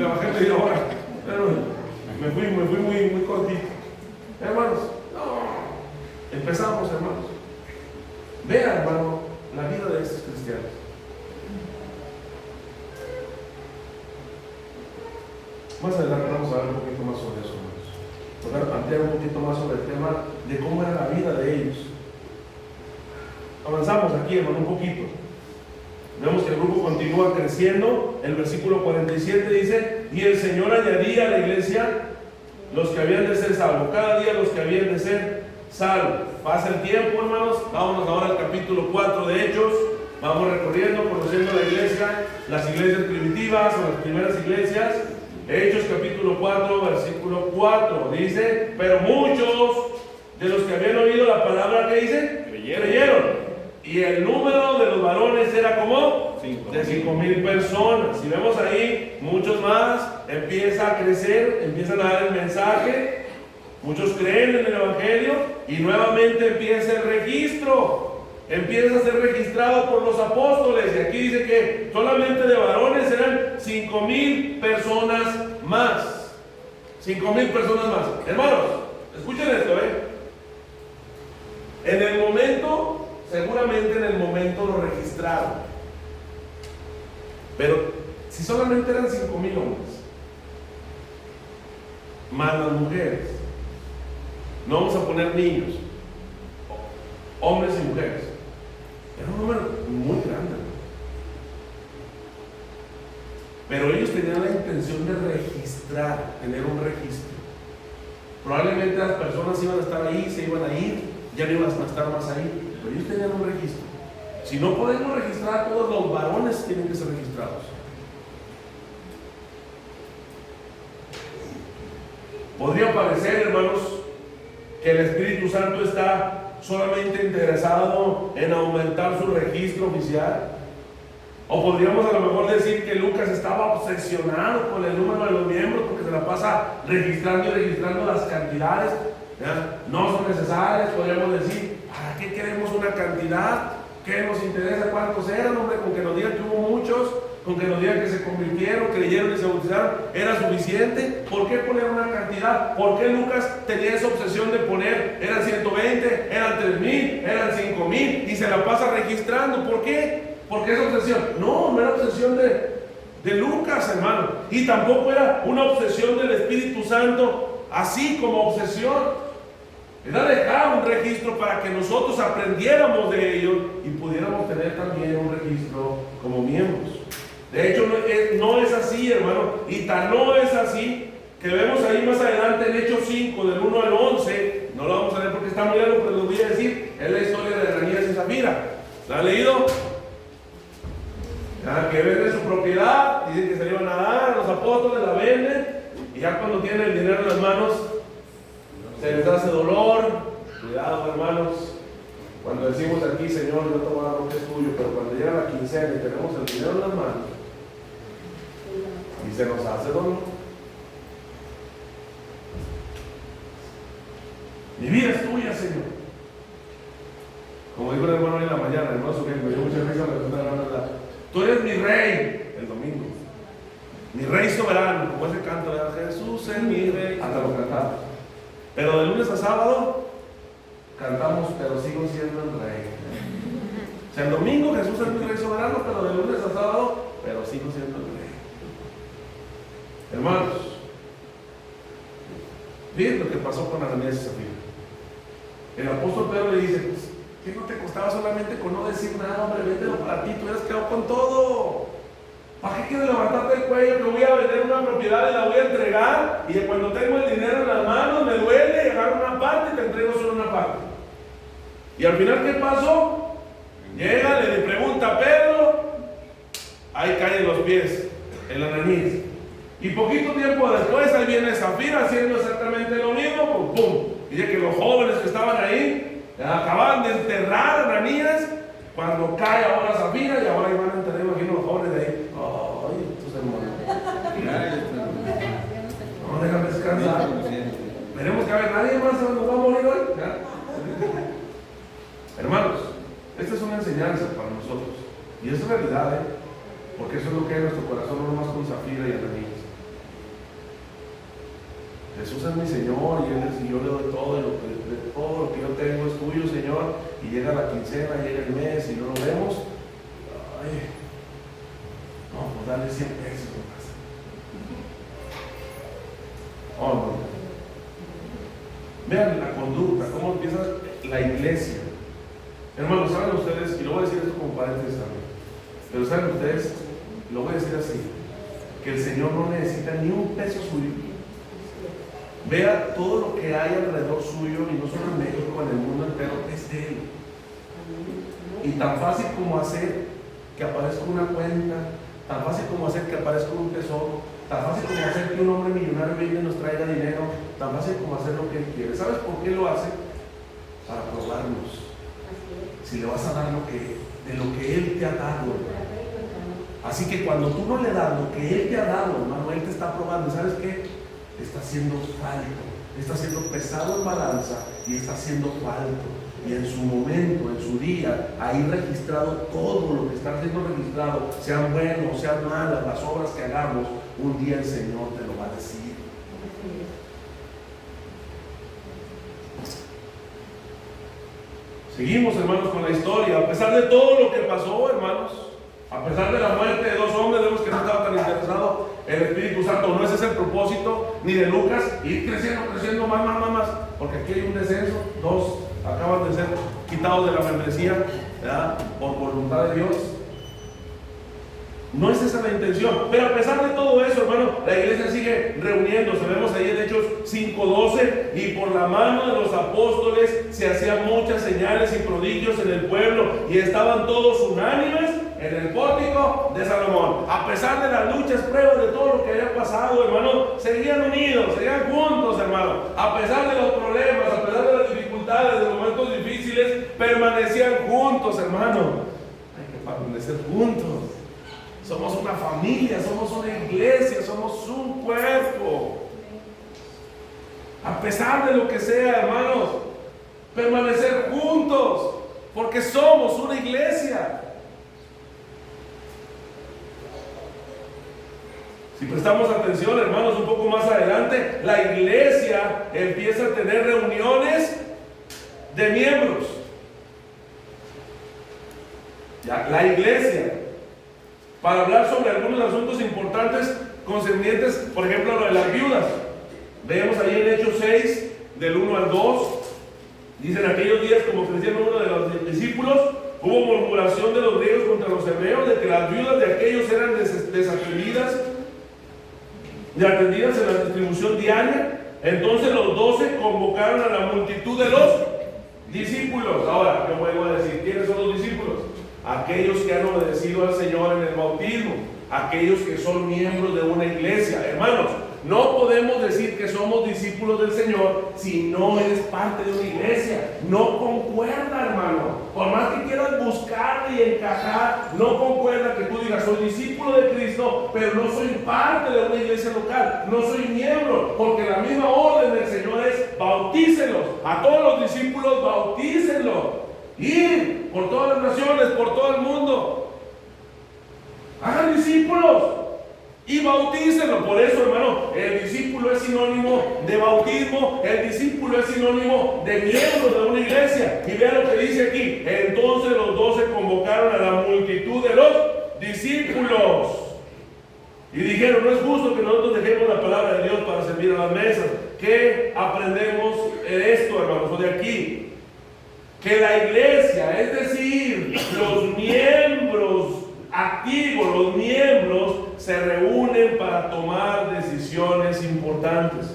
bajé media hora. Pero fui muy cortito. Hermanos, no. Empezamos, hermanos. Vean, hermano, la vida de estos cristianos. Más adelante vamos a hablar un poquito más sobre eso, hermanos. Vamos a plantear un poquito más sobre el tema de cómo era la vida de ellos. Avanzamos aquí, hermano, un poquito. Vemos que el grupo continúa creciendo. El versículo 47 dice: y el Señor añadía a la iglesia los que habían de ser salvos. Cada día los que habían de ser salvos. Pasa el tiempo, hermanos. Vámonos ahora al capítulo 4 de Hechos. Vamos recorriendo, conociendo la iglesia, las iglesias primitivas o las primeras iglesias. Hechos capítulo 4, versículo 4. Dice: pero muchos de los que habían oído la palabra, ¿qué dice? Creyeron. Y el número de los varones era como de 5,000 personas. Si vemos ahí, muchos más, empieza a crecer, empiezan a dar el mensaje, muchos creen en el Evangelio y nuevamente empieza el registro, empieza a ser registrado por los apóstoles. Y aquí dice que solamente de varones eran 5,000 personas más. 5,000 personas más. Hermanos, escuchen esto, En el momento, seguramente en el momento lo registraron. Pero si solamente eran 5,000 hombres, más las mujeres, no vamos a poner niños, hombres y mujeres, era un número muy grande. Pero ellos tenían la intención de registrar, tener un registro. Probablemente las personas iban a estar ahí, se iban a ir, ya no iban a estar más ahí. Pero ellos tenían un registro. Si no podemos registrar a todos, los varones tienen que ser registrados. Podría parecer, hermanos, que el Espíritu Santo está solamente interesado en aumentar su registro oficial. O podríamos a lo mejor decir que Lucas estaba obsesionado con el número de los miembros porque se la pasa registrando y registrando las cantidades. ¿Ya? No son necesarias, podríamos decir. ¿Para qué queremos una cantidad? ¿Qué nos interesa cuántos eran, hombre? Con que nos digan que hubo muchos, con que nos digan que se convirtieron, creyeron y se bautizaron, ¿era suficiente? ¿Por qué poner una cantidad? ¿Por qué Lucas tenía esa obsesión de poner, eran 120, eran 3,000, eran 5,000 y se la pasa registrando? ¿Por qué? ¿Por qué esa obsesión? No era obsesión de Lucas, hermano. Y tampoco era una obsesión del Espíritu Santo, así como obsesión. Era dejar un registro para que nosotros aprendiéramos de ellos y pudiéramos tener también un registro como miembros. De hecho, no es así, hermano, y tan no es así que vemos ahí más adelante en Hechos 5, del 1 al 11. No lo vamos a leer porque está muy largo, pero lo voy a decir. Es la historia de Ananías y Zafira. ¿La han leído? Ya, que venden su propiedad, dicen que se le iban a dar, los apóstoles la venden, y ya cuando tienen el dinero en las manos, se les hace dolor. Cuidado, hermanos, cuando decimos aquí: Señor, yo te voy a dar lo que es tuyo, pero cuando llega la quincena y tenemos el dinero en las manos y se nos hace dolor. Mi vida es tuya, Señor. Como dijo el hermano hoy en la mañana, el hermano Suquén, me dio mucha risa la verdad. Tú eres mi rey, el domingo, mi rey soberano, como ese canto de Jesús es mi rey, hasta lo cantamos. Pero de lunes a sábado cantamos: pero sigo siendo el rey. O sea, el domingo Jesús es mi rey soberano, pero de lunes a sábado, pero sigo siendo el rey. Hermanos, miren lo que pasó con Ananías y Zafira. El apóstol Pedro le dice: pues, ¿qué no te costaba solamente con no decir nada, hombre? Véndelo para ti, tú hubieras quedado con todo. ¿Para qué quieres levantarte el cuello? Que voy a vender una propiedad y la voy a entregar, y cuando tengo el dinero en las manos me duele, agarro una parte y te entrego solo una parte. Y al final, ¿qué pasó? Llega, le pregunta a Pedro, ahí caen los pies el Ananías. Y poquito tiempo después, ahí viene Zafira haciendo exactamente lo mismo, ¡pum! Dice que los jóvenes que estaban ahí acaban de enterrar a Ananías, cuando cae ahora Zafira, y ahora iban a enterrar, imagino, los jóvenes de ahí. ¡Ay, estos hermanos! No, déjame descansar. Veremos que a ver, nadie más nos va a morir hoy. Hermanos, esta es una enseñanza para nosotros. Y es realidad, porque eso es lo que hay en nuestro corazón, no más con Zafira y Ananías. Jesús es mi Señor y yo le doy todo, todo lo que yo tengo es tuyo, Señor. Y llega la quincena, llega el mes y no lo vemos. Ay, no, pues dale 100 pesos nomás. Oh, no. Vean la conducta, cómo empieza la iglesia. Hermanos, saben ustedes, y lo voy a decir esto como paréntesis también, pero saben ustedes, lo voy a decir así, que el Señor no necesita ni un peso suyo. Vea todo lo que hay alrededor suyo, y no solo en México, en el mundo entero, es de Él. Y tan fácil como hacer que aparezca una cuenta, tan fácil como hacer que aparezca un tesoro, tan fácil como hacer que un hombre millonario venga y nos traiga dinero, tan fácil como hacer lo que Él quiere. ¿Sabes por qué lo hace? Para probarnos. Si le vas a dar de lo que Él te ha dado. Así que cuando tú no le das lo que Él te ha dado, hermano, Él te está probando. ¿Sabes qué? Está haciendo falto, está siendo pesado en balanza y está haciendo falto. Y en su momento, en su día, ahí registrado todo lo que está siendo registrado, sean buenos, sean malas, las obras que hagamos, un día el Señor te lo va a decir. Seguimos, hermanos, con la historia. A pesar de todo lo que pasó, hermanos, a pesar de la muerte de dos hombres, vemos que no estaba tan interesado el Espíritu Santo. No ese es el propósito ni de Lucas, ir creciendo más, porque aquí hay un descenso. Dos acaban de ser quitados de la membresía, ¿verdad?, por voluntad de Dios. No es esa la intención, pero a pesar de todo eso, hermano, la iglesia sigue reuniéndose. Vemos ahí en Hechos 5:12, y por la mano de los apóstoles se hacían muchas señales y prodigios en el pueblo, y estaban todos unánimes en el pórtico de Salomón. A pesar de las luchas, pruebas, de todo lo que había pasado, hermano, seguían unidos, seguían juntos, hermano. A pesar de los problemas, a pesar de las dificultades, de los momentos difíciles, permanecían juntos, hermano. Hay que permanecer juntos. Somos una familia, somos una iglesia, somos un cuerpo. A pesar de lo que sea, hermanos, permanecer juntos, porque somos una iglesia. Si prestamos atención, hermanos, un poco más adelante, la iglesia empieza a tener reuniones de miembros. Ya, la iglesia, para hablar sobre algunos asuntos importantes concernientes, por ejemplo, lo de las viudas. Vemos ahí en Hechos 6, del 1 al 2, dicen: aquellos días, como crecía el número de los discípulos, hubo murmuración de los griegos contra los hebreos, de que las viudas de aquellos eran desatendidas en la distribución diaria. Entonces los 12 convocaron a la multitud de los discípulos. Ahora, ¿qué voy a decir? ¿Quiénes son los discípulos? Aquellos que han obedecido al Señor en el bautismo, aquellos que son miembros de una iglesia. Hermanos, no podemos decir que somos discípulos del Señor si no eres parte de una iglesia. No concuerda, hermano. Por más que quieras buscarle y encajar, no concuerda que tú digas: soy discípulo de Cristo, pero no soy parte de una iglesia local, no soy miembro, porque la misma orden del Señor es: bautícenlos. A todos los discípulos, bautícenlos. Ir por todas las naciones, por todo el mundo. Hagan discípulos y bautícenlo. Por eso, hermano, el discípulo es sinónimo de bautismo, el discípulo es sinónimo de miembros de una iglesia. Y vean lo que dice aquí: entonces los 12 convocaron a la multitud de los discípulos y dijeron: no es justo que nosotros dejemos la palabra de Dios para servir a las mesas. ¿Qué aprendemos de esto, hermanos, o de aquí? Que la iglesia, es decir, los miembros activos, los miembros, se reúnen para tomar decisiones importantes.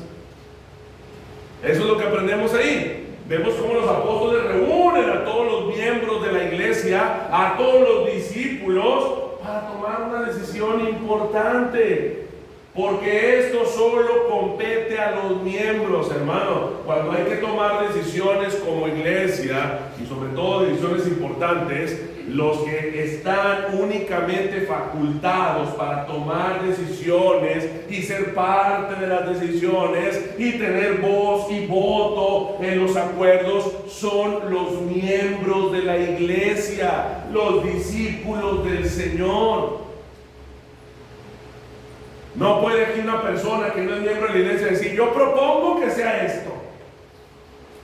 Eso es lo que aprendemos ahí. Vemos cómo los apóstoles reúnen a todos los miembros de la iglesia, a todos los discípulos, para tomar una decisión importante. Porque esto solo compete a los miembros, hermano. Cuando hay que tomar decisiones como iglesia, y sobre todo decisiones importantes, los que están únicamente facultados para tomar decisiones y ser parte de las decisiones y tener voz y voto en los acuerdos son los miembros de la iglesia, los discípulos del Señor. No puede aquí una persona que no es miembro de la iglesia decir, yo propongo que sea esto.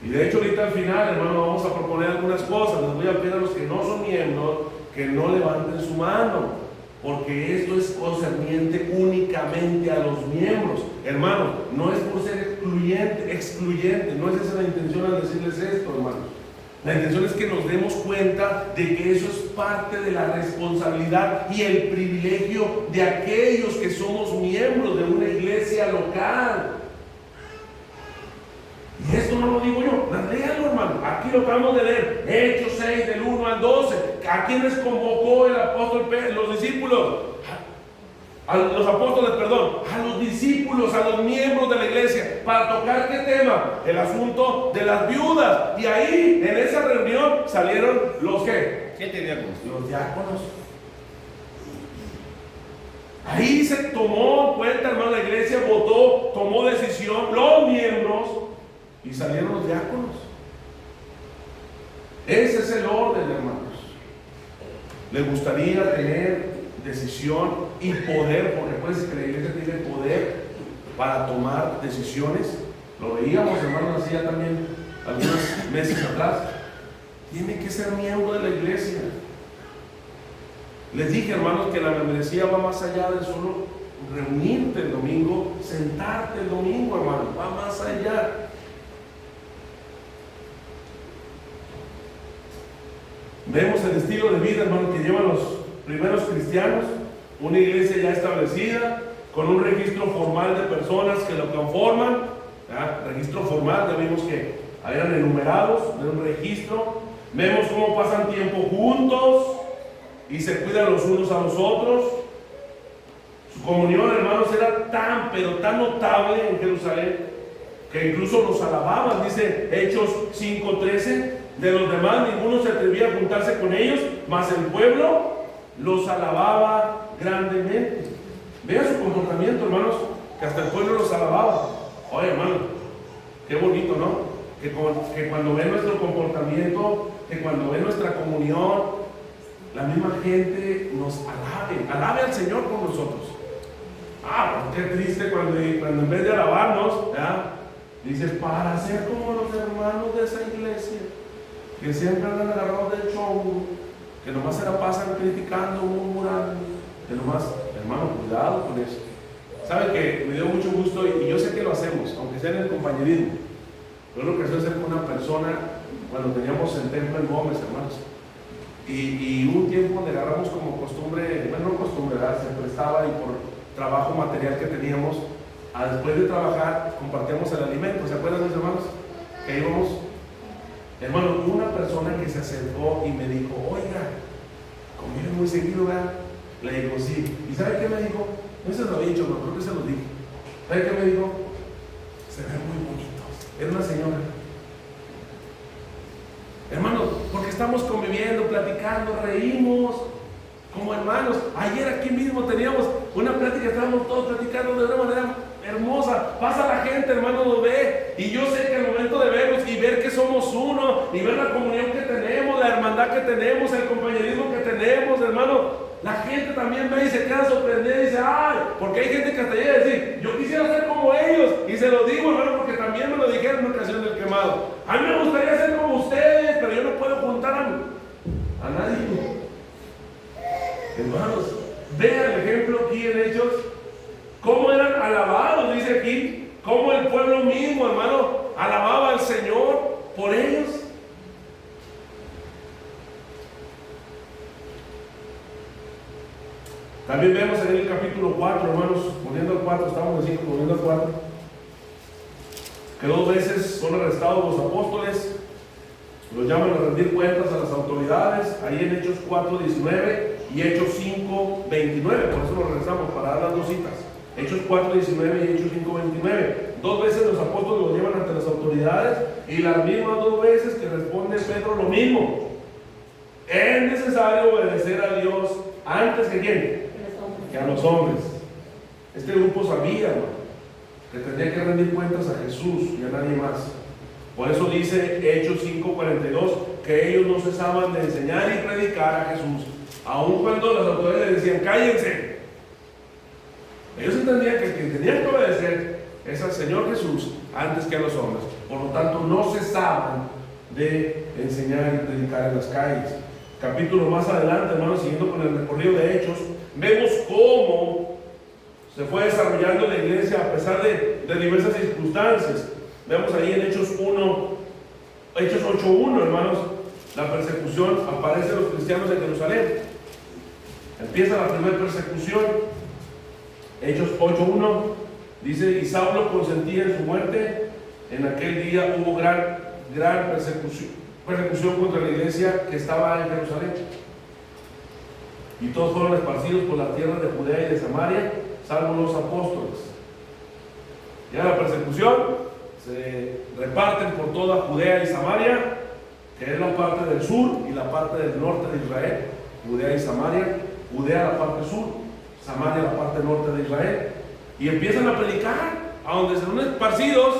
Y de hecho ahorita al final, hermano, vamos a proponer algunas cosas. Les voy a pedir a los que no son miembros que no levanten su mano, porque esto es concerniente únicamente a los miembros. Hermano, no es por ser excluyente, no es esa la intención al decirles esto, hermanos. La intención es que nos demos cuenta de que eso es parte de la responsabilidad y el privilegio de aquellos que somos miembros de una iglesia local. Y esto no lo digo yo, léalo, hermano. Aquí lo acabamos de leer, Hechos 6 del 1 al 12. ¿A quiénes convocó el apóstol Pedro, los discípulos? A los apóstoles, perdón, a los discípulos, a los miembros de la iglesia, para tocar ¿qué tema? El asunto de las viudas. Y ahí, en esa reunión, salieron los ¿qué? 7 diáconos. Los diáconos. Ahí se tomó en cuenta, hermano, la iglesia votó, tomó decisión, los miembros, y salieron los diáconos. Ese es el orden, hermanos. ¿Les gustaría tener decisión y poder? Porque acuérdense que la iglesia tiene poder para tomar decisiones. Lo veíamos, hermanos, así ya también algunos meses atrás. Tiene que ser miembro de la iglesia. Les dije, hermanos, que la membresía va más allá de solo reunirte el domingo, sentarte el domingo, hermano, va más allá. Vemos el estilo de vida, hermano, que llevan los primeros cristianos, una iglesia ya establecida, con un registro formal de personas que lo conforman, registro formal, ya vimos que eran enumerados, de un registro. Vemos cómo pasan tiempo juntos y se cuidan los unos a los otros. Su comunión, hermanos, era tan, pero tan notable en Jerusalén, que incluso los alababan. Dice Hechos 5:13, de los demás ninguno se atrevía a juntarse con ellos, mas el pueblo los alababa grandemente. Vean su comportamiento, hermanos, que hasta el pueblo los alababa. Oye, hermano, qué bonito, ¿no? Que cuando ven nuestro comportamiento, que cuando ven nuestra comunión, la misma gente nos alabe al Señor por nosotros. Qué triste cuando en vez de alabarnos, dices, para ser como los hermanos de esa iglesia, que siempre andan agarrados del show, que nomás se la pasan criticando, murmurando, que nomás, hermano, cuidado con eso. Saben que me dio mucho gusto, y yo sé que lo hacemos, aunque sea en el compañerismo. Yo lo que hacía hacer con una persona cuando teníamos el templo en Gómez, hermanos. Y un tiempo le agarramos como costumbre, bueno, no costumbre, ¿verdad? Se prestaba, y por trabajo material que teníamos, después de trabajar, compartíamos el alimento. ¿Se acuerdan, mis hermanos? Que íbamos. Hermano, una persona que se acercó y me dijo, oiga, ¿conviven muy seguido, verdad? Le digo, sí. ¿Y sabe qué me dijo? No se lo había dicho, no, creo que se lo dije. ¿Sabe qué me dijo? Se ven muy bonitos. Era una señora. Hermano, porque estamos conviviendo, platicando, reímos como hermanos. Ayer aquí mismo teníamos una plática, estábamos todos platicando de una manera hermosa. Pasa la gente, hermano, nos ve, y yo sé que al momento de vernos y ver que somos uno, y ver la comunión que tenemos, la hermandad que tenemos, el compañerismo que tenemos, hermano, la gente también ve y se queda sorprendida y dice, ay, porque hay gente que hasta llega a decir, yo quisiera ser como ellos, y se lo digo, hermano, porque también me lo dijeron en una ocasión del quemado. A mí me gustaría ser como ustedes, pero yo no puedo juntar a nadie. Hermanos, vean el ejemplo aquí en Hechos, cómo eran alabados, dice aquí, cómo el pueblo mismo, hermano, alababa al Señor por ellos. También vemos en el capítulo 4, hermanos, poniendo el 4, estamos en 5, poniendo el 4, que 2 veces son arrestados los apóstoles, los llaman a rendir cuentas a las autoridades, ahí en Hechos 4:19 y Hechos 5:29, por eso lo regresamos para dar las dos citas. Hechos 4:19 y Hechos 5:29. 2 veces los apóstoles los llevan ante las autoridades, y las mismas 2 veces que responde Pedro lo mismo. Es necesario obedecer a Dios antes que ¿quién? Que a los hombres. Este grupo sabía, hermano, que tenía que rendir cuentas a Jesús y a nadie más. Por eso dice Hechos 5:42 que ellos no cesaban de enseñar y predicar a Jesús, aun cuando las autoridades les decían, cállense. Ellos entendían que quien tenía que obedecer es al Señor Jesús antes que a los hombres. Por lo tanto, no cesaban de enseñar y predicar en las calles. Capítulo más adelante, hermanos, siguiendo con el recorrido de Hechos, vemos cómo se fue desarrollando la iglesia a pesar de diversas circunstancias. Vemos ahí en Hechos 8:1, hermanos, la persecución. Aparecen los cristianos de Jerusalén. Empieza la primera persecución. Hechos 8:1 dice: y Saulo consentía en su muerte. En aquel día hubo gran persecución contra la iglesia que estaba en Jerusalén. Y todos fueron esparcidos por la tierra de Judea y de Samaria, salvo los apóstoles. Ya la persecución se reparten por toda Judea y Samaria, que es la parte del sur y la parte del norte de Israel. Judea y Samaria, Judea la parte sur, Samaria la parte norte de Israel. Y empiezan a predicar, a donde se unen esparcidos,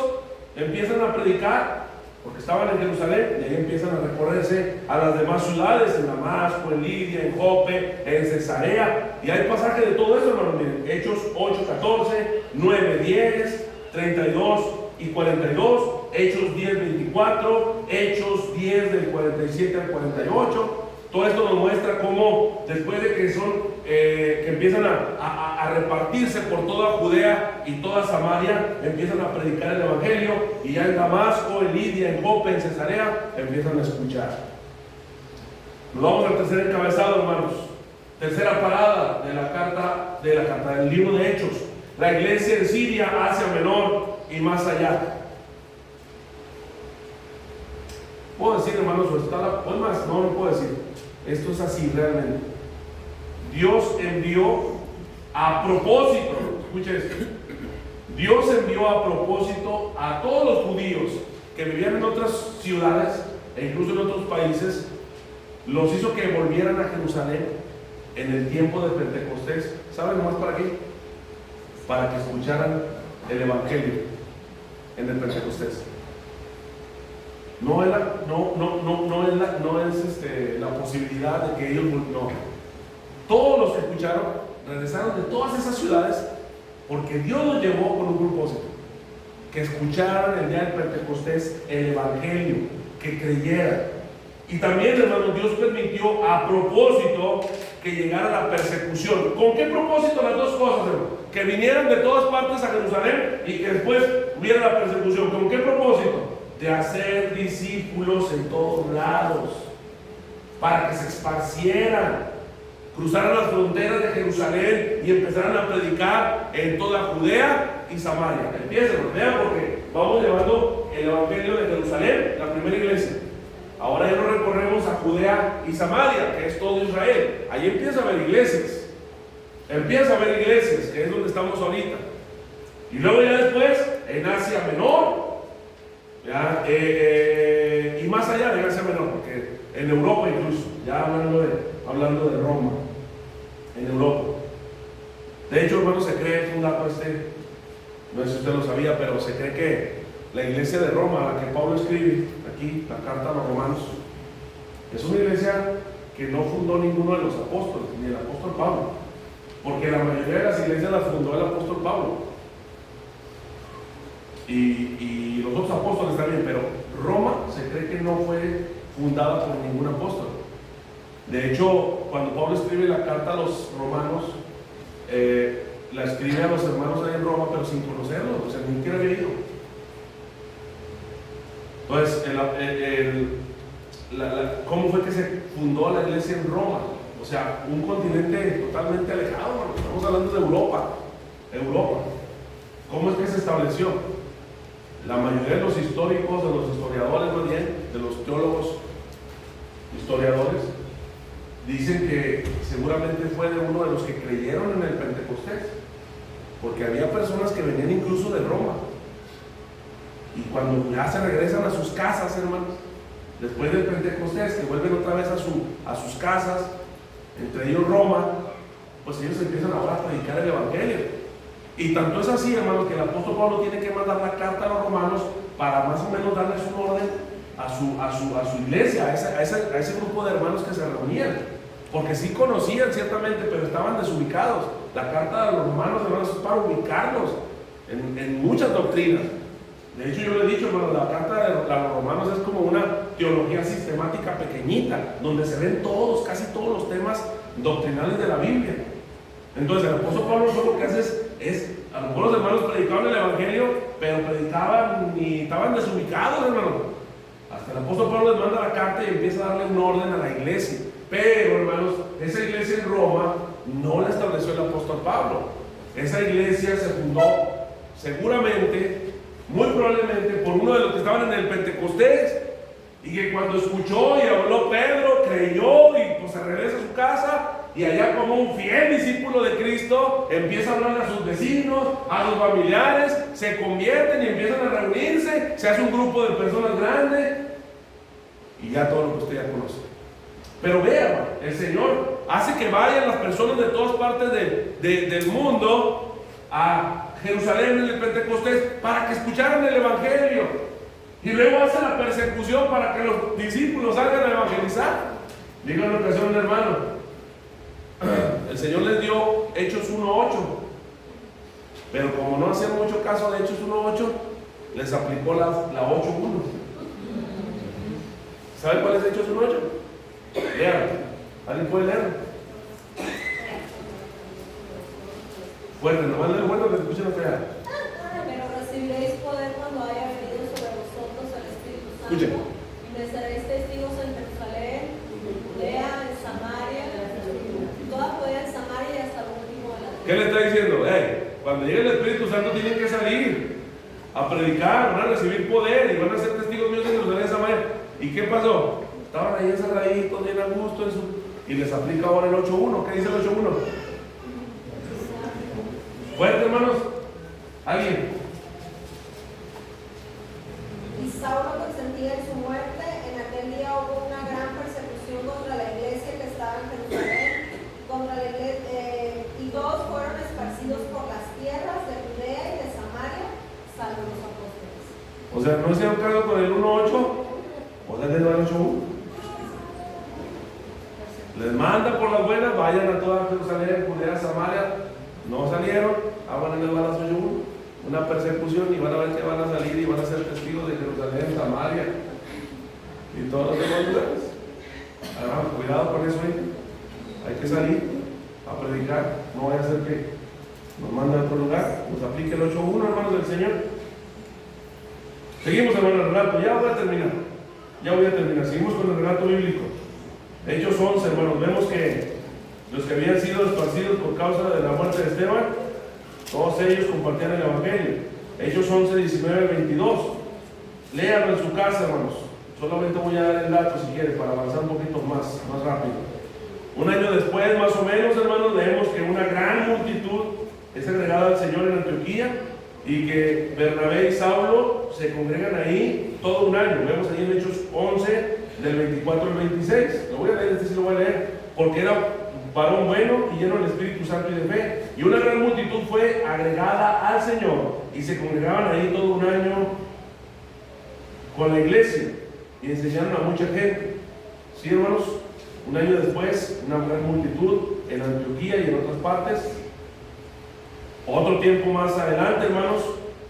empiezan a predicar, porque estaban en Jerusalén, y ahí empiezan a recorrerse a las demás ciudades, en Damasco, en Lidia, en Jope, en Cesarea. Y hay pasajes de todo eso, hermanos. Miren, Hechos 8:14, 9:10, 32 y 42, Hechos 10:24, Hechos 10 del 47 al 48. Todo esto nos muestra cómo después de que que empiezan a repartirse por toda Judea y toda Samaria, empiezan a predicar el Evangelio, y ya en Damasco, en Lidia, en Jope, en Cesarea, empiezan a escuchar. Nos vamos al tercer encabezado, hermanos. Tercera parada de la carta del libro de Hechos: la iglesia en Siria, Asia Menor y más allá. Puedo decir, hermanos, no puedo decir. Esto es así realmente. Dios envió a propósito, escuchen esto. Dios envió a propósito a todos los judíos que vivían en otras ciudades e incluso en otros países. Los hizo que volvieran a Jerusalén en el tiempo de Pentecostés. ¿Saben más para qué? Para que escucharan el Evangelio en el Pentecostés. No es la posibilidad de que ellos no. Todos los que escucharon regresaron de todas esas ciudades porque Dios los llevó con un propósito: que escucharan el día del Pentecostés el Evangelio, que creyeran. Y también, hermanos, Dios permitió a propósito que llegara la persecución. ¿Con qué propósito? Las dos cosas, hermanos: que vinieran de todas partes a Jerusalén y que después hubiera la persecución. ¿Con qué propósito? De hacer discípulos en todos lados, para que se esparcieran, cruzaran las fronteras de Jerusalén y empezaran a predicar en toda Judea y Samaria. Empiecen, vean, porque vamos llevando el Evangelio de Jerusalén, la primera iglesia. Ahora ya nos recorremos a Judea y Samaria, que es todo Israel. Ahí empieza a haber iglesias. Que es donde estamos ahorita. Y luego ya después, en Asia Menor, y más allá de Asia Menor, porque en Europa incluso, ya hablando de Roma, en Europa. De hecho, hermanos, se cree, es un dato no sé si usted lo sabía, pero se cree que la iglesia de Roma, a la que Pablo escribe aquí, la carta a los romanos, es una iglesia que no fundó ninguno de los apóstoles, ni el apóstol Pablo, porque la mayoría de las iglesias las fundó el apóstol Pablo. Y los otros apóstoles también, pero Roma se cree que no fue fundada por ningún apóstol. De hecho, cuando Pablo escribe la carta a los romanos, la escribe a los hermanos ahí en Roma, pero sin conocerlos, o sea, ni siquiera había ido. Entonces, ¿cómo fue que se fundó la iglesia en Roma? O sea, un continente totalmente alejado, estamos hablando de Europa. ¿Cómo es que se estableció? La mayoría de los históricos, de los historiadores más bien, de los teólogos historiadores, dicen que seguramente fue de uno de los que creyeron en el Pentecostés, porque había personas que venían incluso de Roma, y cuando ya se regresan a sus casas, hermanos, después del Pentecostés, que vuelven otra vez a sus casas, entre ellos Roma, pues ellos empiezan ahora a predicar el Evangelio. Y tanto es así, hermanos, que el apóstol Pablo tiene que mandar la carta a los romanos para más o menos darles un orden a su iglesia, a ese grupo de hermanos que se reunían. porque sí conocían ciertamente, pero estaban desubicados. La carta de los romanos, hermanos, es para ubicarlos en muchas doctrinas. De hecho, yo le he dicho, hermano, la carta de los romanos es como una teología sistemática pequeñita, donde se ven todos, casi todos los temas doctrinales de la Biblia. Entonces, el apóstol Pablo lo que hace es a lo mejor los hermanos predicaban el evangelio, pero predicaban y estaban desubicados, hermano. Hasta el apóstol Pablo les manda la carta y empieza a darle un orden a la iglesia. Pero, hermanos, esa iglesia en Roma no la estableció el apóstol Pablo. Esa iglesia se fundó seguramente, muy probablemente, por uno de los que estaban en el Pentecostés, y que cuando escuchó y habló Pedro, creyó y pues se regresa a su casa, y allá como un fiel discípulo de Cristo empieza a hablar a sus vecinos, a sus familiares, se convierten y empiezan a reunirse, se hace un grupo de personas grande y ya todo lo que usted ya conoce. Pero vea, el Señor hace que vayan las personas de todas partes del mundo a Jerusalén en el Pentecostés para que escucharan el evangelio, y luego hace la persecución para que los discípulos salgan a evangelizar. Digo en ocasión, hermano, el Señor les dio Hechos 1:8, pero como no hacían mucho caso de Hechos 1:8, les aplicó la 8:1. ¿Saben cuál es Hechos 1:8? Lean, ¿alguien puede leer? Fuerte, nomás leer fuerte que se escuchen hasta allá. Pero recibiréis poder cuando haya venido sobre vosotros el Espíritu Santo. Escuchen. Y me seréis testigos en Jerusalén, Judea, en Samaria, toda Judea, en Samaria y hasta lo último de la tierra. ¿Qué le está diciendo? Cuando llegue el Espíritu Santo tienen que salir a predicar, van a recibir poder y van a ser testigos míos en Jerusalén, en Samaria. ¿Y qué pasó? Estaban ahí encerraditos, bien a gusto y les aplica ahora el 8:1. ¿Qué dice el 8:1? Fuerte, hermanos. ¿Alguien? Y Saulo consentía en su muerte. En aquel día hubo una gran persecución contra la iglesia que estaba en Jerusalén, contra la iglesia, y todos fueron esparcidos por las tierras de Judea y de Samaria, salvo los apóstoles. O sea, no hicieron caso con el 1:8, o sea, les da el 8:1. Les manda por las buenas, vayan a toda Jerusalén, Judea, Samaria. No salieron, van a ir a 8:1, una persecución, y van a ver que van a salir y van a ser testigos de Jerusalén, Samaria y todos los demás lugares. Además, cuidado con eso, hay que salir a predicar, no vaya a ser que nos manden a otro lugar, nos aplique el 8:1, hermanos del Señor. Seguimos, hermano, el relato, ya voy a terminar, seguimos con el relato bíblico. Hechos 11, hermanos, vemos que los que habían sido esparcidos por causa de la muerte de Esteban, todos ellos compartían el evangelio. Hechos 11, 19, 22. Léanlo en su casa, hermanos. Solamente voy a dar el dato si quieren para avanzar un poquito más rápido. Un año después, más o menos, hermanos, leemos que una gran multitud es agregada al Señor en Antioquía, y que Bernabé y Saulo se congregan ahí todo un año. Vemos ahí en Hechos 11, del 24 al 26. Lo voy a leer, sí lo voy a leer, porque era varón bueno y lleno del Espíritu Santo y de fe. Y una gran multitud fue agregada al Señor, y se congregaban ahí todo un año con la iglesia, y enseñaron a mucha gente. Sí, hermanos, un año después, una gran multitud en Antioquía y en otras partes. Otro tiempo más adelante, hermanos,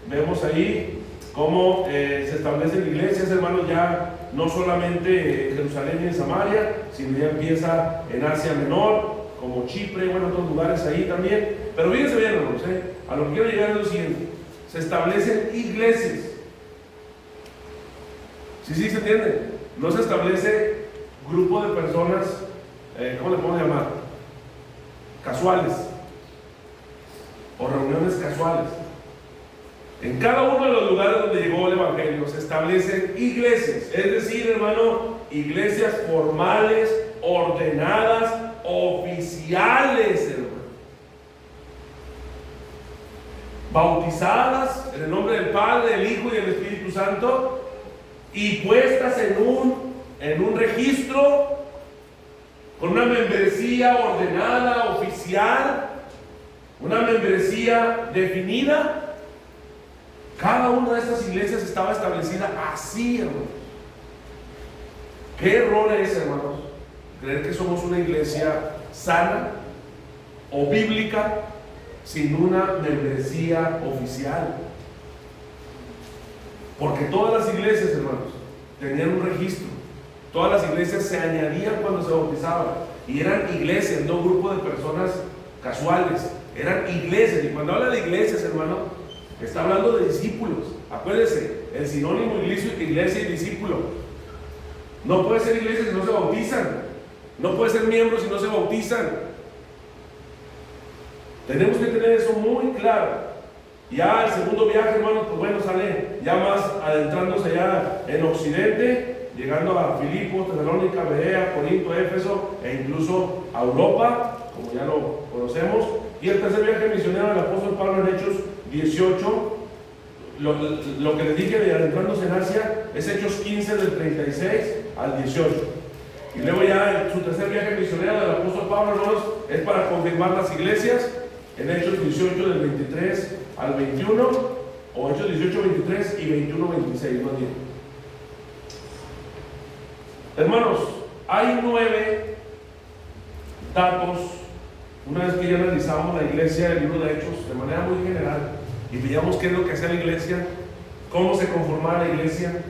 vemos ahí cómo se establecen iglesias, hermanos, ya no solamente en Jerusalén y en Samaria, sino ya empieza en Asia Menor, como Chipre, bueno, otros lugares ahí también. Pero fíjense bien, hermanos, a lo que quiero llegar es lo siguiente: se establecen iglesias. Sí, se entiende. No se establece grupo de personas, ¿cómo le podemos llamar? Casuales, o reuniones casuales. En cada uno de los lugares donde llegó el evangelio se establecen iglesias, es decir, hermano, iglesias formales, ordenadas, oficiales, hermano, bautizadas en el nombre del Padre, del Hijo y del Espíritu Santo, y puestas en un registro con una membresía ordenada, oficial, una membresía definida. Cada una de estas iglesias estaba establecida así, hermanos. ¿Qué error es, hermanos? creer que somos una iglesia sana o bíblica sin una membresía oficial. Porque todas las iglesias, hermanos, tenían un registro. Todas las iglesias se añadían cuando se bautizaban. Y eran iglesias, no grupo de personas casuales. Eran iglesias. Y cuando habla de iglesias, hermano, está hablando de discípulos. Acuérdense, el sinónimo iglesia y discípulo. No puede ser iglesia si no se bautizan. No puede ser miembro si no se bautizan. Tenemos que tener eso muy claro. Ya el segundo viaje, hermano, pues bueno, sale ya más adentrándose ya en Occidente, llegando a Filipos, Tesalónica, Berea, Corinto, Éfeso e incluso a Europa, como ya lo conocemos. Y el tercer viaje misionero del apóstol Pablo en Hechos 18, lo que les dije de adentrándose en Asia es Hechos 15 del 36 al 18. Y luego ya su tercer viaje misionero del apóstol Pablo, hermanos, es para confirmar las iglesias en Hechos 18 del 23 al 21, o Hechos 18, 23 y 21, 26, no digo. Hermanos, hay 9 datos, una vez que ya analizamos la iglesia del libro de Hechos de manera muy general, y veíamos qué es lo que hacía la iglesia, cómo se conformaba la iglesia,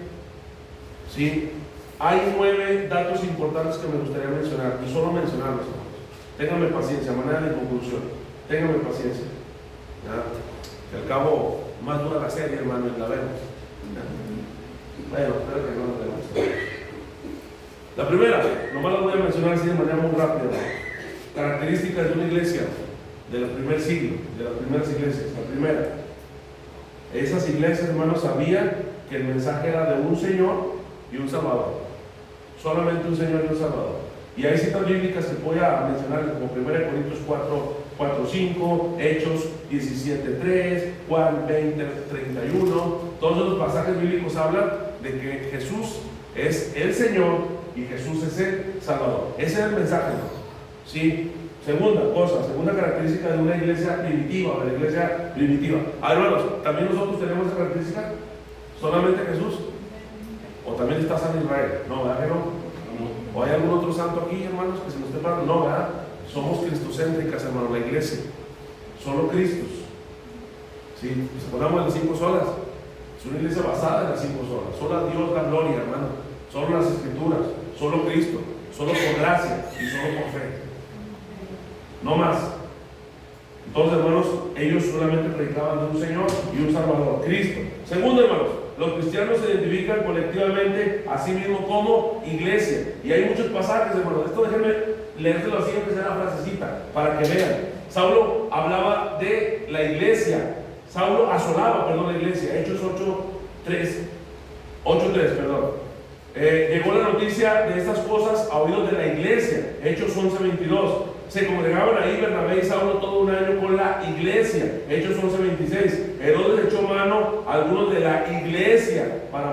¿sí? Hay 9 datos importantes que me gustaría mencionar, y solo mencionarlos, hermanos. Ténganme paciencia, manera de conclusión, ténganme paciencia. ¿Ya? Que al cabo más dura la serie, hermano, y la vemos. Bueno, espero que no nos vemos. La primera, nomás la voy a mencionar así de manera muy rápida. Características de una iglesia del primer siglo, de las primeras iglesias. La primera, esas iglesias, hermanos, sabían que el mensaje era de un Señor y un Salvador. Solamente un Señor y un Salvador. Y hay citas bíblicas que voy a mencionar, como 1 Corintios 4:5, Hechos 17:3, Juan 20:31. Todos los pasajes bíblicos hablan de que Jesús es el Señor y Jesús es el Salvador. Ese es el mensaje, ¿no? ¿Sí? Segunda característica de una iglesia primitiva, de la iglesia primitiva. Hermanos, ¿también nosotros tenemos esa característica? ¿Solamente Jesús? ¿O también está San Israel? No, ¿verdad que no? ¿O hay algún otro santo aquí, hermanos, que se nos esté parando? No, ¿verdad? Somos cristocéntricas, hermano, la iglesia. Solo Cristos. ¿Sí? Si ponemos las 5 solas, es una iglesia basada en las 5 solas. Solo a Dios la gloria, hermano. Solo las Escrituras. Solo Cristo. Solo por gracia y solo por fe. No más. Entonces, hermanos, ellos solamente predicaban de un Señor y un Salvador, Cristo. Segundo, hermanos, los cristianos se identifican colectivamente a sí mismos como iglesia. Y hay muchos pasajes, hermanos. Esto déjenme leérselo así, aunque sea la frasecita, para que vean. Saulo hablaba de la iglesia. Saulo asolaba, la iglesia. Hechos 8:3, perdón. Llegó la noticia de estas cosas a oídos de la iglesia. Hechos 11:22. Se congregaban ahí Bernabé y Saulo todo un año con la iglesia. Hechos 11:26. Herodes echó mano a algunos de la iglesia para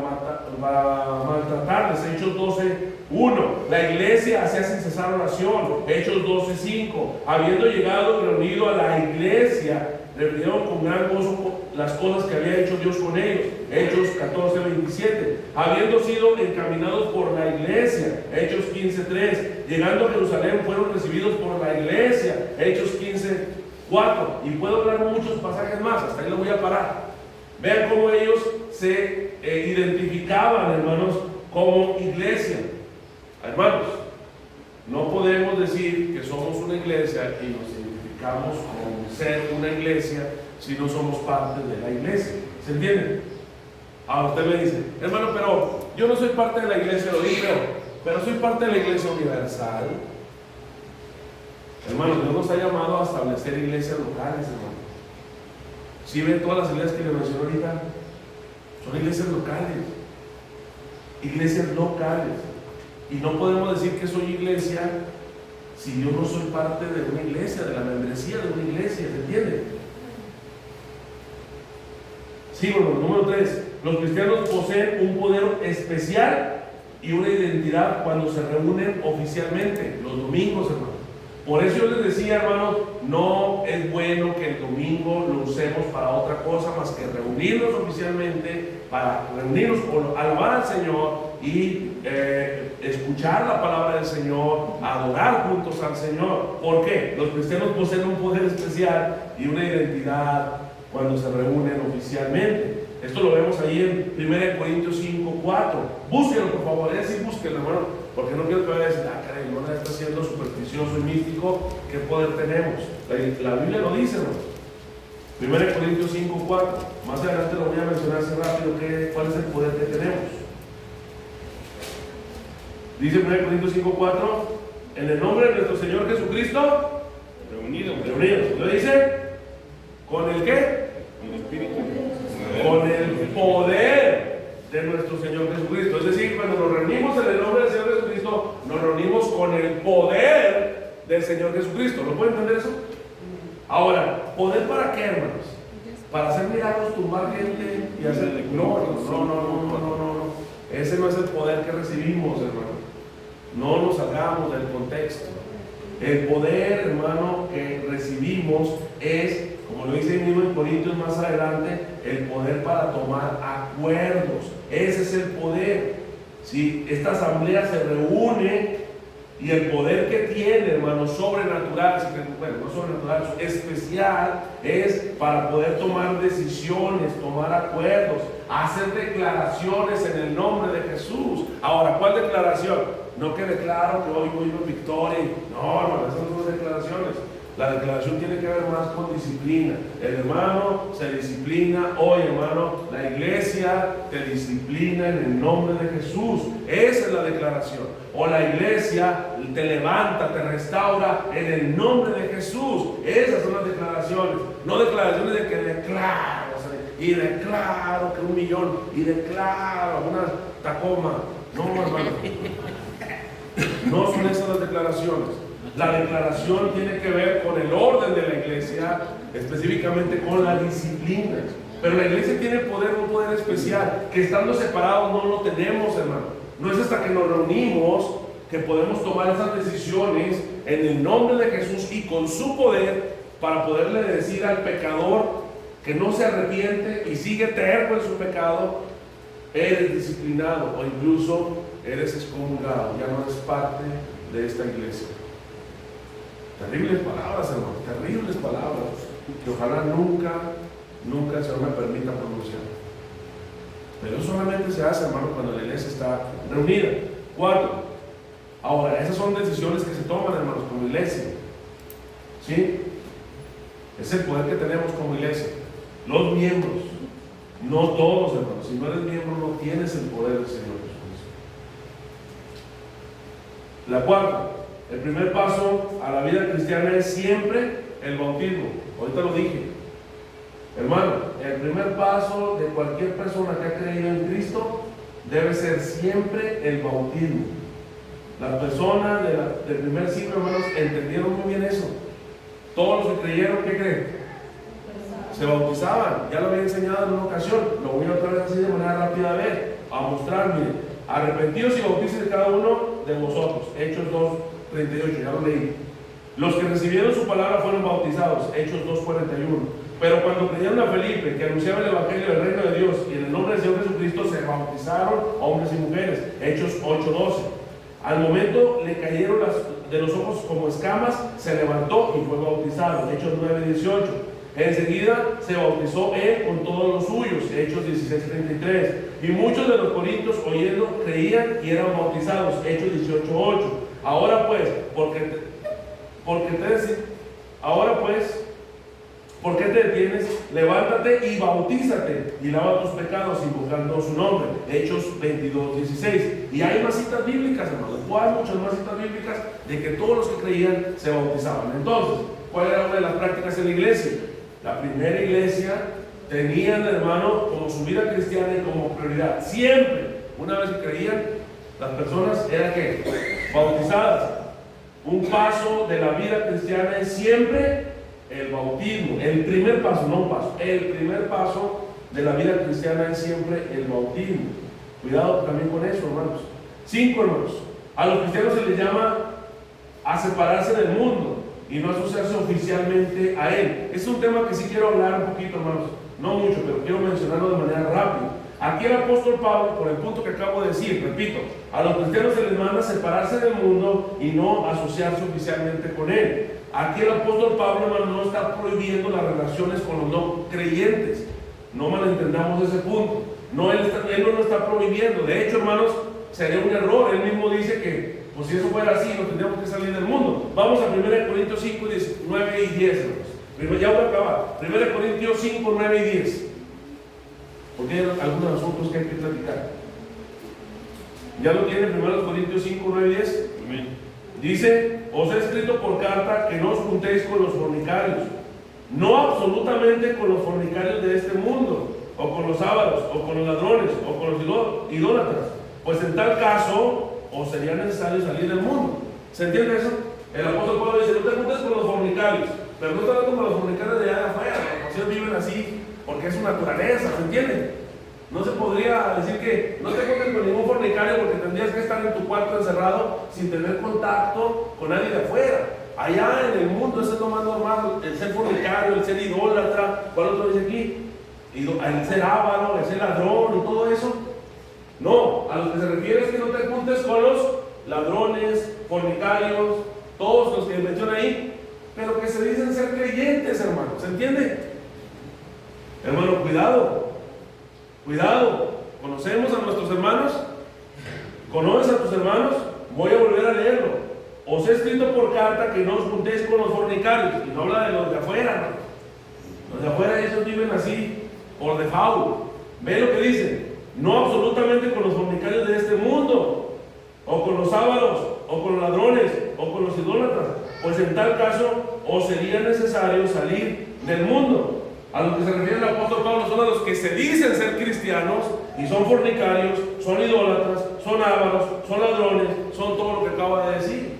maltratarles. Hechos 12:1. La iglesia hacía sin cesar oración. Hechos 12:5. Habiendo llegado y reunido a la iglesia, refirieron con gran gozo las cosas que había hecho Dios con ellos. Hechos 14:27. Habiendo sido encaminados por la iglesia. Hechos 15:3. Llegando a Jerusalén fueron recibidos por la iglesia. Hechos 15:4. Y puedo hablar muchos pasajes más, hasta ahí lo voy a parar. Vean cómo ellos se identificaban, hermanos, como iglesia. Hermanos, no podemos decir que somos una iglesia y nos identificamos con ser una iglesia si no somos parte de la iglesia. ¿Se entiende? Ahora usted me dice, hermano, pero yo no soy parte de la iglesia de Odín, pero soy parte de la iglesia universal. Hermano, Dios nos ha llamado a establecer iglesias locales, hermano. Si ven todas las iglesias que le mencioné ahorita, son iglesias locales. Iglesias locales. Y no podemos decir que soy iglesia si yo no soy parte de una iglesia, de la membresía de una iglesia, ¿se entiende? Sí, bueno, número 3. Los cristianos poseen un poder especial y una identidad cuando se reúnen oficialmente, los domingos, hermano. Por eso yo les decía, hermanos, no es bueno que el domingo lo usemos para otra cosa más que reunirnos oficialmente, para reunirnos por alabar al Señor y escuchar la palabra del Señor, adorar juntos al Señor. ¿Por qué? Los cristianos poseen un poder especial y una identidad cuando se reúnen oficialmente. Esto lo vemos ahí en 1 Corintios 5:4. Búsquenlo, por favor, es decir, búsquenlo, hermano, porque no quiero que vaya a decir, caray, hermano, está siendo supersticioso y místico. ¿Qué poder tenemos? La Biblia lo dice, hermano. 1 Corintios 5:4. Más adelante lo voy a mencionar así rápido, cuál es el poder que tenemos. Dice 1 Corintios 5:4, en el nombre de nuestro Señor Jesucristo, reunidos. ¿Lo dice? ¿Con el qué? Con el Espíritu. Con el poder de nuestro Señor Jesucristo. Es decir, cuando nos reunimos en el nombre del Señor Jesucristo, nos reunimos con el poder del Señor Jesucristo. ¿Lo pueden entender eso? Ahora, ¿poder para qué, hermanos? ¿Para hacer milagros, tumbar gente y hacer...? No. Ese no es el poder que recibimos, hermano. No nos salgamos del contexto. El poder, hermano, que recibimos es, como lo dice el mismo en Corintios más adelante, el poder para tomar acuerdos. Ese es el poder. Si esta asamblea se reúne y el poder que tiene, hermano, sobrenatural, bueno, no sobrenatural, especial, es para poder tomar decisiones, tomar acuerdos, hacer declaraciones en el nombre de Jesús. Ahora, ¿cuál declaración? No que declaro que hoy voy a victoria. No, hermano, esas no son declaraciones. La declaración tiene que ver más con disciplina. El hermano se disciplina hoy, hermano. La iglesia te disciplina en el nombre de Jesús. Esa es la declaración. O la iglesia te levanta, te restaura en el nombre de Jesús. Esas son las declaraciones. No declaraciones de que declaro, y declaro que 1 millón, y declaro una Tacoma. No, hermano. No son esas las declaraciones. La declaración tiene que ver con el orden de la iglesia, específicamente con la disciplina. Pero la iglesia tiene poder, un poder especial, que estando separados no lo tenemos, hermano. No es hasta que nos reunimos que podemos tomar esas decisiones en el nombre de Jesús y con su poder para poderle decir al pecador que no se arrepiente y sigue terco en su pecado, eres disciplinado o incluso eres excomulgado, ya no eres parte de esta iglesia. Terribles palabras, hermano, terribles palabras, que ojalá nunca el Señor me permita pronunciar. Pero eso solamente se hace, hermano, cuando la iglesia está reunida. 4. Ahora, esas son decisiones que se toman, hermanos, como iglesia. ¿Sí? Es el poder que tenemos como iglesia. Los miembros, no todos, hermanos. Si no eres miembro, no tienes el poder del Señor Jesucristo. La 4. El primer paso a la vida cristiana es siempre el bautismo. Ahorita lo dije. Hermano, el primer paso de cualquier persona que ha creído en Cristo debe ser siempre el bautismo. Las personas del primer siglo, hermanos, entendieron muy bien eso. Todos los que creyeron, ¿qué creen? Se bautizaban. Ya lo había enseñado en una ocasión. Lo voy a otra vez así de manera rápida a mostrar. Miren, arrepentidos y bautícense cada uno de vosotros. Hechos 2:38, ya lo leí. Los que recibieron su palabra fueron bautizados. Hechos 2:41. Pero cuando creyeron a Felipe, que anunciaba el evangelio del reino de Dios, y en el nombre del Señor Jesucristo se bautizaron hombres y mujeres. Hechos 8:12. Al momento le cayeron de los ojos como escamas, se levantó y fue bautizado. Hechos 9:18. Enseguida se bautizó él con todos los suyos. Hechos 16:33. Y muchos de los corintios, oyendo, creían y eran bautizados. Hechos 18:8. Ahora pues, ¿por qué te detienes? Levántate y bautízate y lava tus pecados invocando su nombre. Hechos 22:16. Y hay más citas bíblicas, hermanos. ¿Cuál? Muchas más citas bíblicas de que todos los que creían se bautizaban. Entonces, ¿cuál era una de las prácticas en la iglesia? La primera iglesia tenían, hermano, como su vida cristiana y como prioridad. Siempre, una vez que creían, las personas eran ¿qué? Bautizadas. Un paso de la vida cristiana es siempre el bautismo. El primer paso, no un paso. El primer paso de la vida cristiana es siempre el bautismo. Cuidado también con eso, hermanos. 5, hermanos. A los cristianos se les llama a separarse del mundo. y no asociarse oficialmente a Él. Es un tema que sí quiero hablar un poquito, hermanos, no mucho, pero quiero mencionarlo de manera rápida. Aquí el apóstol Pablo, por el punto que acabo de decir, repito, a los cristianos se les manda separarse del mundo y no asociarse oficialmente con Él. Aquí el apóstol Pablo, hermano, no está prohibiendo las relaciones con los no creyentes. No malentendamos ese punto. No, él no lo está prohibiendo. De hecho, hermanos, sería un error. Él mismo dice que, pues si eso fuera así, no tendríamos que salir del mundo. Vamos a 1 Corintios 5, 9 y 10, hermanos. Ya voy a acabar. 1 Corintios 5, 9 y 10. Porque hay algunos asuntos que hay que platicar. ¿Ya lo tiene 1 Corintios 5, 9 y 10? Amén. Dice: os he escrito por carta que no os juntéis con los fornicarios, no absolutamente con los fornicarios de este mundo, o con los ávaros, o con los ladrones, o con los idólatras, pues en tal caso os sería necesario salir del mundo. ¿Se entiende eso? El apóstol Pablo dice: no te juntes con los fornicarios, pero no está hablando con los fornicarios de allá de afuera. Los ellos viven así porque es su naturaleza, ¿se entiende? No se podría decir que no te juntes con ningún fornicario porque tendrías que estar en tu cuarto encerrado sin tener contacto con nadie de afuera. Allá en el mundo eso es lo más normal, el ser fornicario, el ser idólatra. ¿Cuál otro dice aquí? El ser avaro, el ser ladrón y todo eso. No, a lo que se refiere es que no te juntes con los ladrones, fornicarios, todos los que mencionan ahí, pero que se dicen ser creyentes, hermano. ¿Se entiende? Hermano, cuidado, cuidado. ¿Conocemos a nuestros hermanos? ¿Conoces a tus hermanos? Voy a volver a leerlo. Os he escrito por carta que no os juntéis con los fornicarios. Y no habla de los de afuera, ¿no? Los de afuera, ellos viven así, por default. Ve lo que dice: no absolutamente con los fornicarios de este mundo, o con los ávaros, o con los ladrones, o con los idólatras, pues en tal caso os sería necesario salir del mundo. A lo que se refiere el apóstol Pablo son a los que se dicen ser cristianos y son fornicarios, son idólatras, son ávaros, son ladrones, son todo lo que acaba de decir.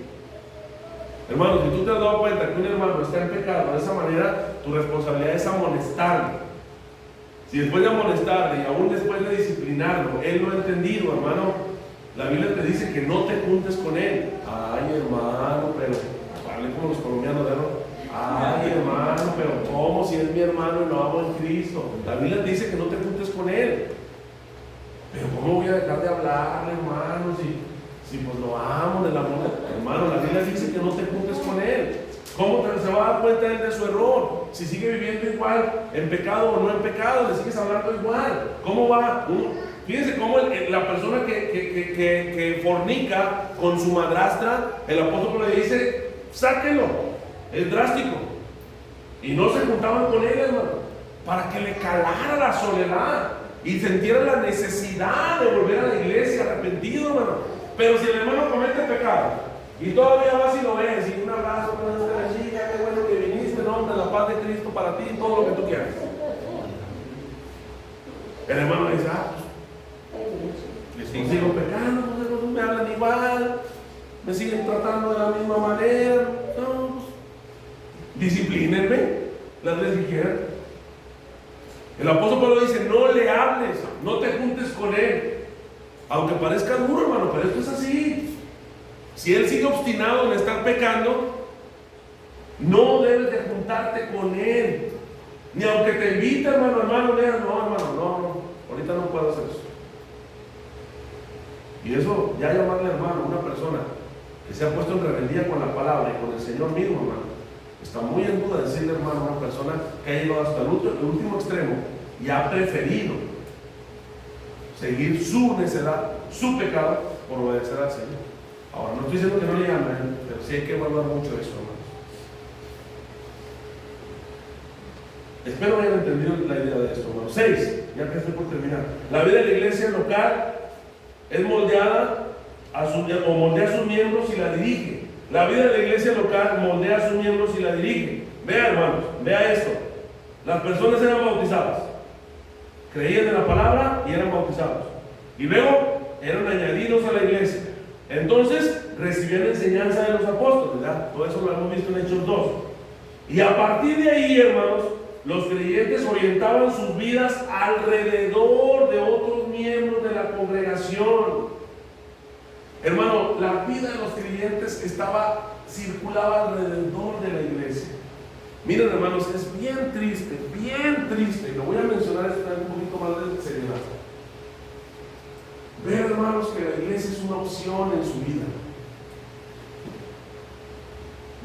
Hermano, si tú te has dado cuenta que un hermano está en pecado de esa manera, tu responsabilidad es amonestarle. Si después de amonestarle y aún después de disciplinarlo, él no ha entendido, hermano, la Biblia te dice que no te juntes con él. Ay, hermano, pero hablé como los colombianos, ¿no? Ay, hermano, pero ¿cómo? Si es mi hermano y lo amo en Cristo. La Biblia te dice que no te juntes con él. Pero ¿cómo voy a dejar de hablarle, hermano? Si pues lo amo, del amor. Hermano, la Biblia dice que no te juntes con él. ¿Cómo se va a dar cuenta él de su error? Si sigue viviendo igual, en pecado o no en pecado, le sigues hablando igual. ¿Cómo va? Fíjense cómo la persona que fornica con su madrastra, el apóstol le dice: sáquenlo. Es drástico. Y no se juntaban con él, hermano, para que le calara la soledad y sintiera la necesidad de volver a la iglesia arrepentido, hermano. Pero si el hermano comete pecado y todavía vas y lo ves, y un abrazo, con esta chica, qué bueno que viniste, no, la paz de Cristo para ti, todo lo que tú quieras. El hermano le dice: pues sigo pecando, no me hablan igual, me siguen tratando de la misma manera. No, disciplínenme las veces que quieran. El apóstol Pablo dice: no le hables, no te juntes con él. Aunque parezca duro, hermano, pero esto es así. Si él sigue obstinado en estar pecando, no debes de juntarte con él. Ni aunque te invite, hermano, veas, no, hermano, no, ahorita no puedo hacer eso. Y eso, ya llamarle hermano a una persona que se ha puesto en rebeldía con la palabra y con el Señor mismo, hermano, está muy en duda decirle hermano a una persona que ha llegado hasta el último extremo y ha preferido seguir su necedad, su pecado, por obedecer al Señor. Ahora, no estoy diciendo que no le llamen, pero sí hay que evaluar mucho eso, hermanos. Espero hayan entendido la idea de esto, hermanos. 6, ya que estoy por terminar. La vida de la iglesia local es moldeada moldea a sus miembros y la dirige. La vida de la iglesia local moldea a sus miembros y la dirige. Vea, hermanos, vea esto. Las personas eran bautizadas, creían en la palabra y eran bautizados, y luego eran añadidos a la iglesia. Entonces recibían enseñanza de los apóstoles, ¿verdad? Todo eso lo hemos visto en Hechos 2. Y a partir de ahí, hermanos, los creyentes orientaban sus vidas alrededor de otros miembros de la congregación. Hermano, hermano, la vida de los creyentes circulaba alrededor de la iglesia. Miren, hermanos, es bien triste, y lo voy a mencionar esto un poquito más de seriedad. Ver, hermanos, que la iglesia es una opción en su vida.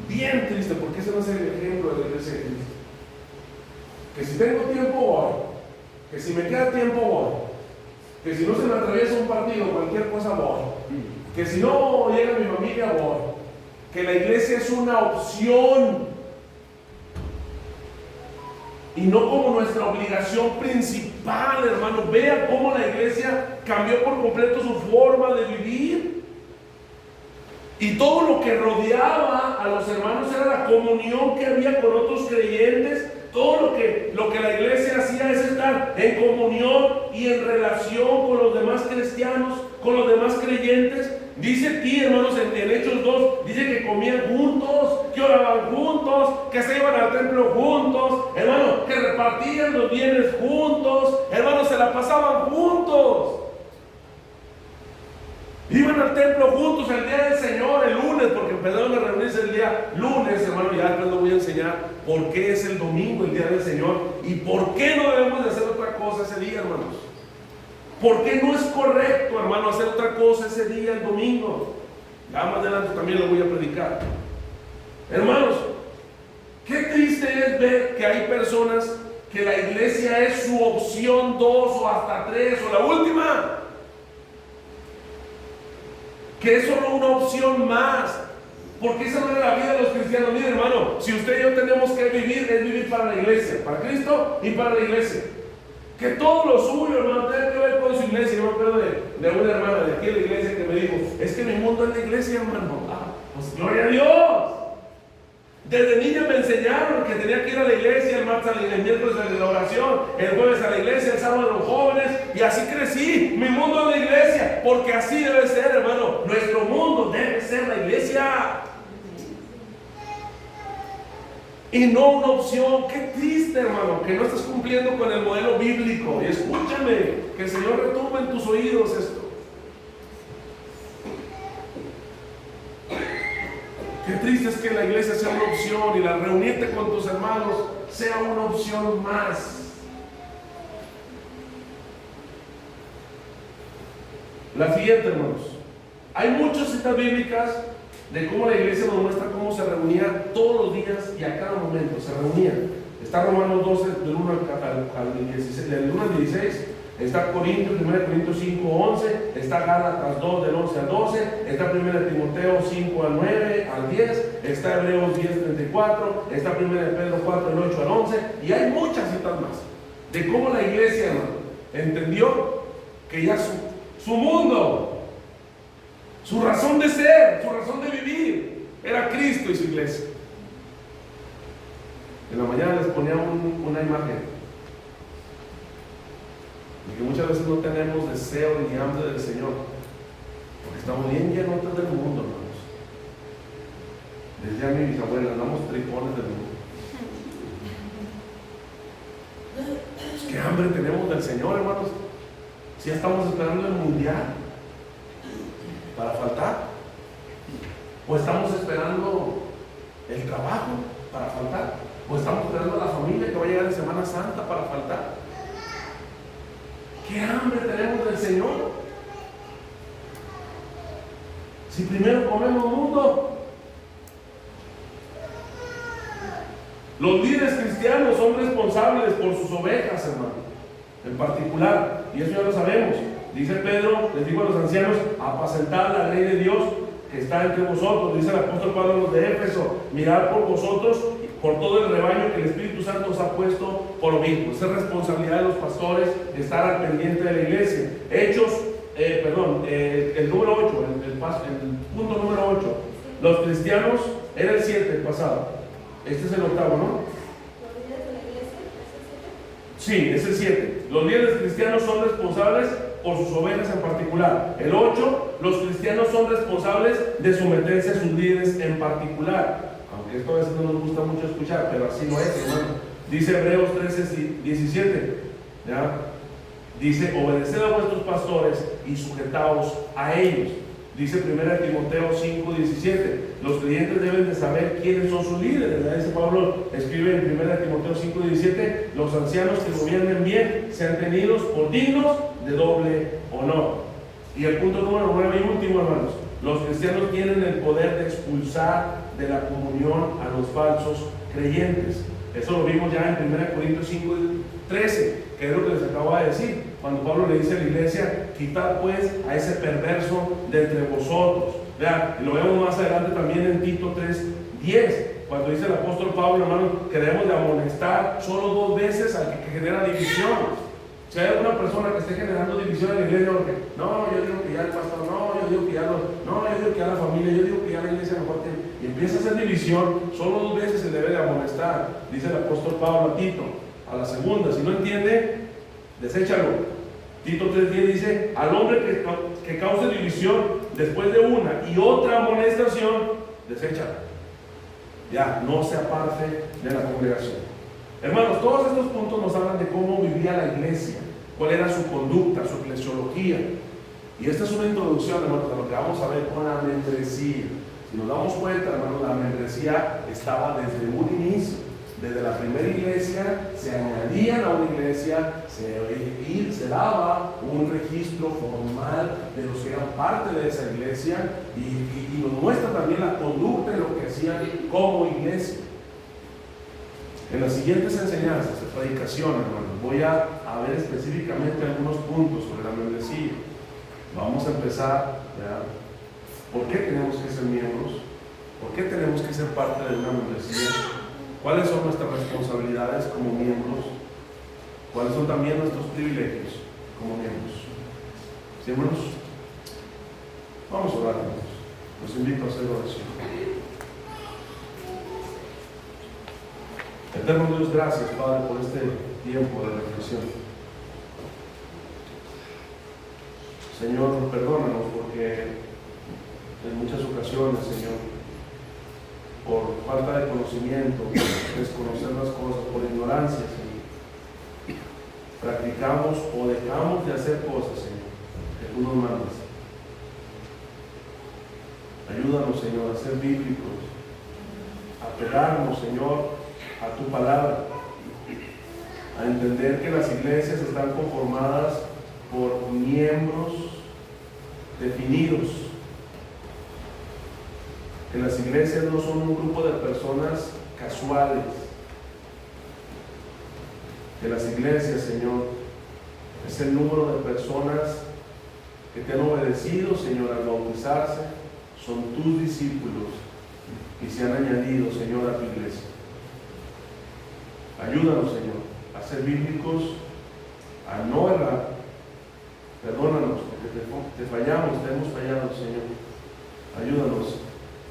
Bien triste, porque ese no es el ejemplo de la iglesia de Cristo. Que si tengo tiempo, voy. Que si me queda tiempo, voy. Que si no se me atraviesa un partido, cualquier cosa, voy. Que si no llega mi familia, voy. Que la iglesia es una opción y no como nuestra obligación principal, hermano. Vea cómo la iglesia cambió por completo su forma de vivir. Y todo lo que rodeaba a los hermanos era la comunión que había con otros creyentes. Todo lo que la iglesia hacía es estar en comunión y en relación con los demás cristianos, con los demás creyentes. Dice aquí, hermanos, en Hechos 2, dice que comían juntos, que oraban juntos, que se iban al templo juntos, hermanos, que repartían los bienes juntos, hermanos, se la pasaban juntos. Iban al templo juntos el día del Señor, el lunes, porque empezaron a reunirse el día lunes, hermano. Ya después les voy a enseñar por qué es el domingo, el día del Señor, y por qué no debemos de hacer otra cosa ese día, hermanos. ¿Por qué no es correcto, hermano, hacer otra cosa ese día, el domingo? Ya más adelante también lo voy a predicar. Hermanos, qué triste es ver que hay personas que la iglesia es su opción 2 o hasta 3 o la última. Que es solo una opción más. Porque esa no es la vida de los cristianos. Mire, hermano, si usted y yo tenemos que vivir, es vivir para la iglesia, para Cristo y para la iglesia. Que todo lo suyo, hermano, tenga que ver con su iglesia. Yo me acuerdo de una hermana de aquí de la iglesia que me dijo: es que mi mundo es la iglesia, hermano. Pues gloria a Dios. Desde niña me enseñaron que tenía que ir a la iglesia, el martes el miércoles a la oración, el jueves a la iglesia, el sábado a los jóvenes, y así crecí. Mi mundo es la iglesia, porque así debe ser, hermano. Nuestro mundo debe ser la iglesia y no una opción. Qué triste, hermano, que no estás cumpliendo con el modelo bíblico. Y escúchame, que el Señor retumbe en tus oídos esto. Qué triste es que la iglesia sea una opción y la reunirte con tus hermanos sea una opción más. La siguiente, hermanos. Hay muchas citas bíblicas de cómo la iglesia nos muestra cómo se reunía todos los días y a cada momento. Se reunía. Está Romanos 12, del 1 al 16. Está 1 Corintios 5, 11, está Gálatas 2, del 11 al 12, está 1 Timoteo 5, al 9, al 10, está Hebreos 10, 34, está 1 Pedro 4, del 8 al 11, y hay muchas citas más de cómo la iglesia, hermano, entendió que ya su mundo, su razón de ser, su razón de vivir, era Cristo y su iglesia. En la mañana les ponía una imagen. Porque muchas veces no tenemos deseo ni hambre del Señor, porque estamos bien llenos del mundo, hermanos. Decía mi bisabuela, andamos tripones del mundo. Pues, ¿qué hambre tenemos del Señor, hermanos? Si ya estamos esperando el mundial para faltar, o estamos esperando el trabajo para faltar, o estamos esperando a la familia que va a llegar en Semana Santa para faltar. ¿Qué hambre tenemos del Señor? Si primero comemos mundo. Los líderes cristianos son responsables por sus ovejas, hermano, en particular, y eso ya lo sabemos. Dice Pedro, les digo a los ancianos: apacentad la ley de Dios que está entre vosotros. Dice el apóstol Pablo a los de Éfeso: mirad por vosotros, por todo el rebaño que el Espíritu Santo os ha puesto por obispo. Esa es responsabilidad de los pastores, estar al pendiente de la iglesia. Hechos, el número 8, el punto número 8. Los cristianos, era el 7 el pasado. Este es el octavo, ¿no? ¿Los líderes de la iglesia? ¿Es el 7? Sí, es el 7. Los líderes cristianos son responsables por sus ovejas en particular. El 8, los cristianos son responsables de someterse a sus líderes en particular. Aunque esto a veces no nos gusta mucho escuchar, pero así no es, hermano. Dice Hebreos 13:17, ¿ya? Dice: obedeced a vuestros pastores y sujetaos a ellos. Dice 1 Timoteo 5:17, los creyentes deben de saber quiénes son sus líderes, ¿verdad? Dice Pablo, escribe en 1 Timoteo 5:17, los ancianos que gobiernen bien sean tenidos por dignos de doble honor. Y el punto número 9 y último, hermanos, los cristianos tienen el poder de expulsar de la comunión a los falsos creyentes. Eso lo vimos ya en 1 Corintios 5:13, que es lo que les acabo de decir. Cuando Pablo le dice a la iglesia, quitad pues a ese perverso de entre vosotros. Vean, y lo vemos más adelante también en Tito 3:10, cuando dice el apóstol Pablo, hermano, que debemos de amonestar solo 2 veces al que genera división. Si hay alguna persona que esté generando división en la iglesia, porque no, yo digo que ya el pastor, no, yo digo que ya yo digo que ya la familia, yo digo que ya la iglesia mejor que, y empieza a hacer división, solo 2 veces se debe de amonestar, dice el apóstol Pablo a Tito. A la segunda, si no entiende, deséchalo. Tito 3:10 dice, al hombre que cause división después de una y otra amonestación, deséchalo. Ya, no se aparte de la congregación. Hermanos, todos estos puntos nos hablan de cómo vivía la iglesia, cuál era su conducta, su eclesiología. Y esta es una introducción, hermanos, de lo que vamos a ver con la membresía. Si nos damos cuenta, hermanos, la membresía estaba desde un inicio. Desde la primera iglesia se añadían a una iglesia, se daba un registro formal de los que eran parte de esa iglesia y nos muestra también la conducta de lo que hacían como iglesia. En las siguientes enseñanzas de predicación, hermanos, voy a ver específicamente algunos puntos sobre la membresía. Vamos a empezar, ¿verdad? ¿Por qué tenemos que ser miembros? ¿Por qué tenemos que ser parte de una membresía? ¿Cuáles son nuestras responsabilidades como miembros? ¿Cuáles son también nuestros privilegios como miembros? ¿Sí, hermanos? Vamos a orar, hermanos. Los invito a hacer oración. Eterno Dios, gracias, Padre, por este tiempo de reflexión. Señor, perdónanos porque en muchas ocasiones, Señor, por falta de conocimiento, por desconocer las cosas, por ignorancia, Señor, practicamos o dejamos de hacer cosas, Señor, que tú nos mandas. Ayúdanos, Señor, a ser bíblicos, a pegarnos, Señor, a tu palabra, a entender que las iglesias están conformadas por miembros definidos, que las iglesias no son un grupo de personas casuales, que las iglesias, Señor, es el número de personas que te han obedecido, Señor, al bautizarse, son tus discípulos y se han añadido, Señor, a tu iglesia. Ayúdanos, Señor, a ser bíblicos, a no errar. Perdónanos porque te fallamos, te hemos fallado, Señor. Ayúdanos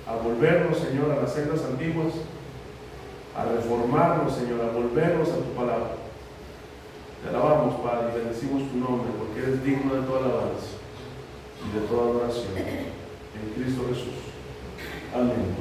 a volvernos, Señor, a las sendas antiguas, a reformarnos, Señor, a volvernos a tu palabra. Te alabamos, Padre, y bendecimos tu nombre, porque eres digno de toda alabanza y de toda adoración. En Cristo Jesús. Amén.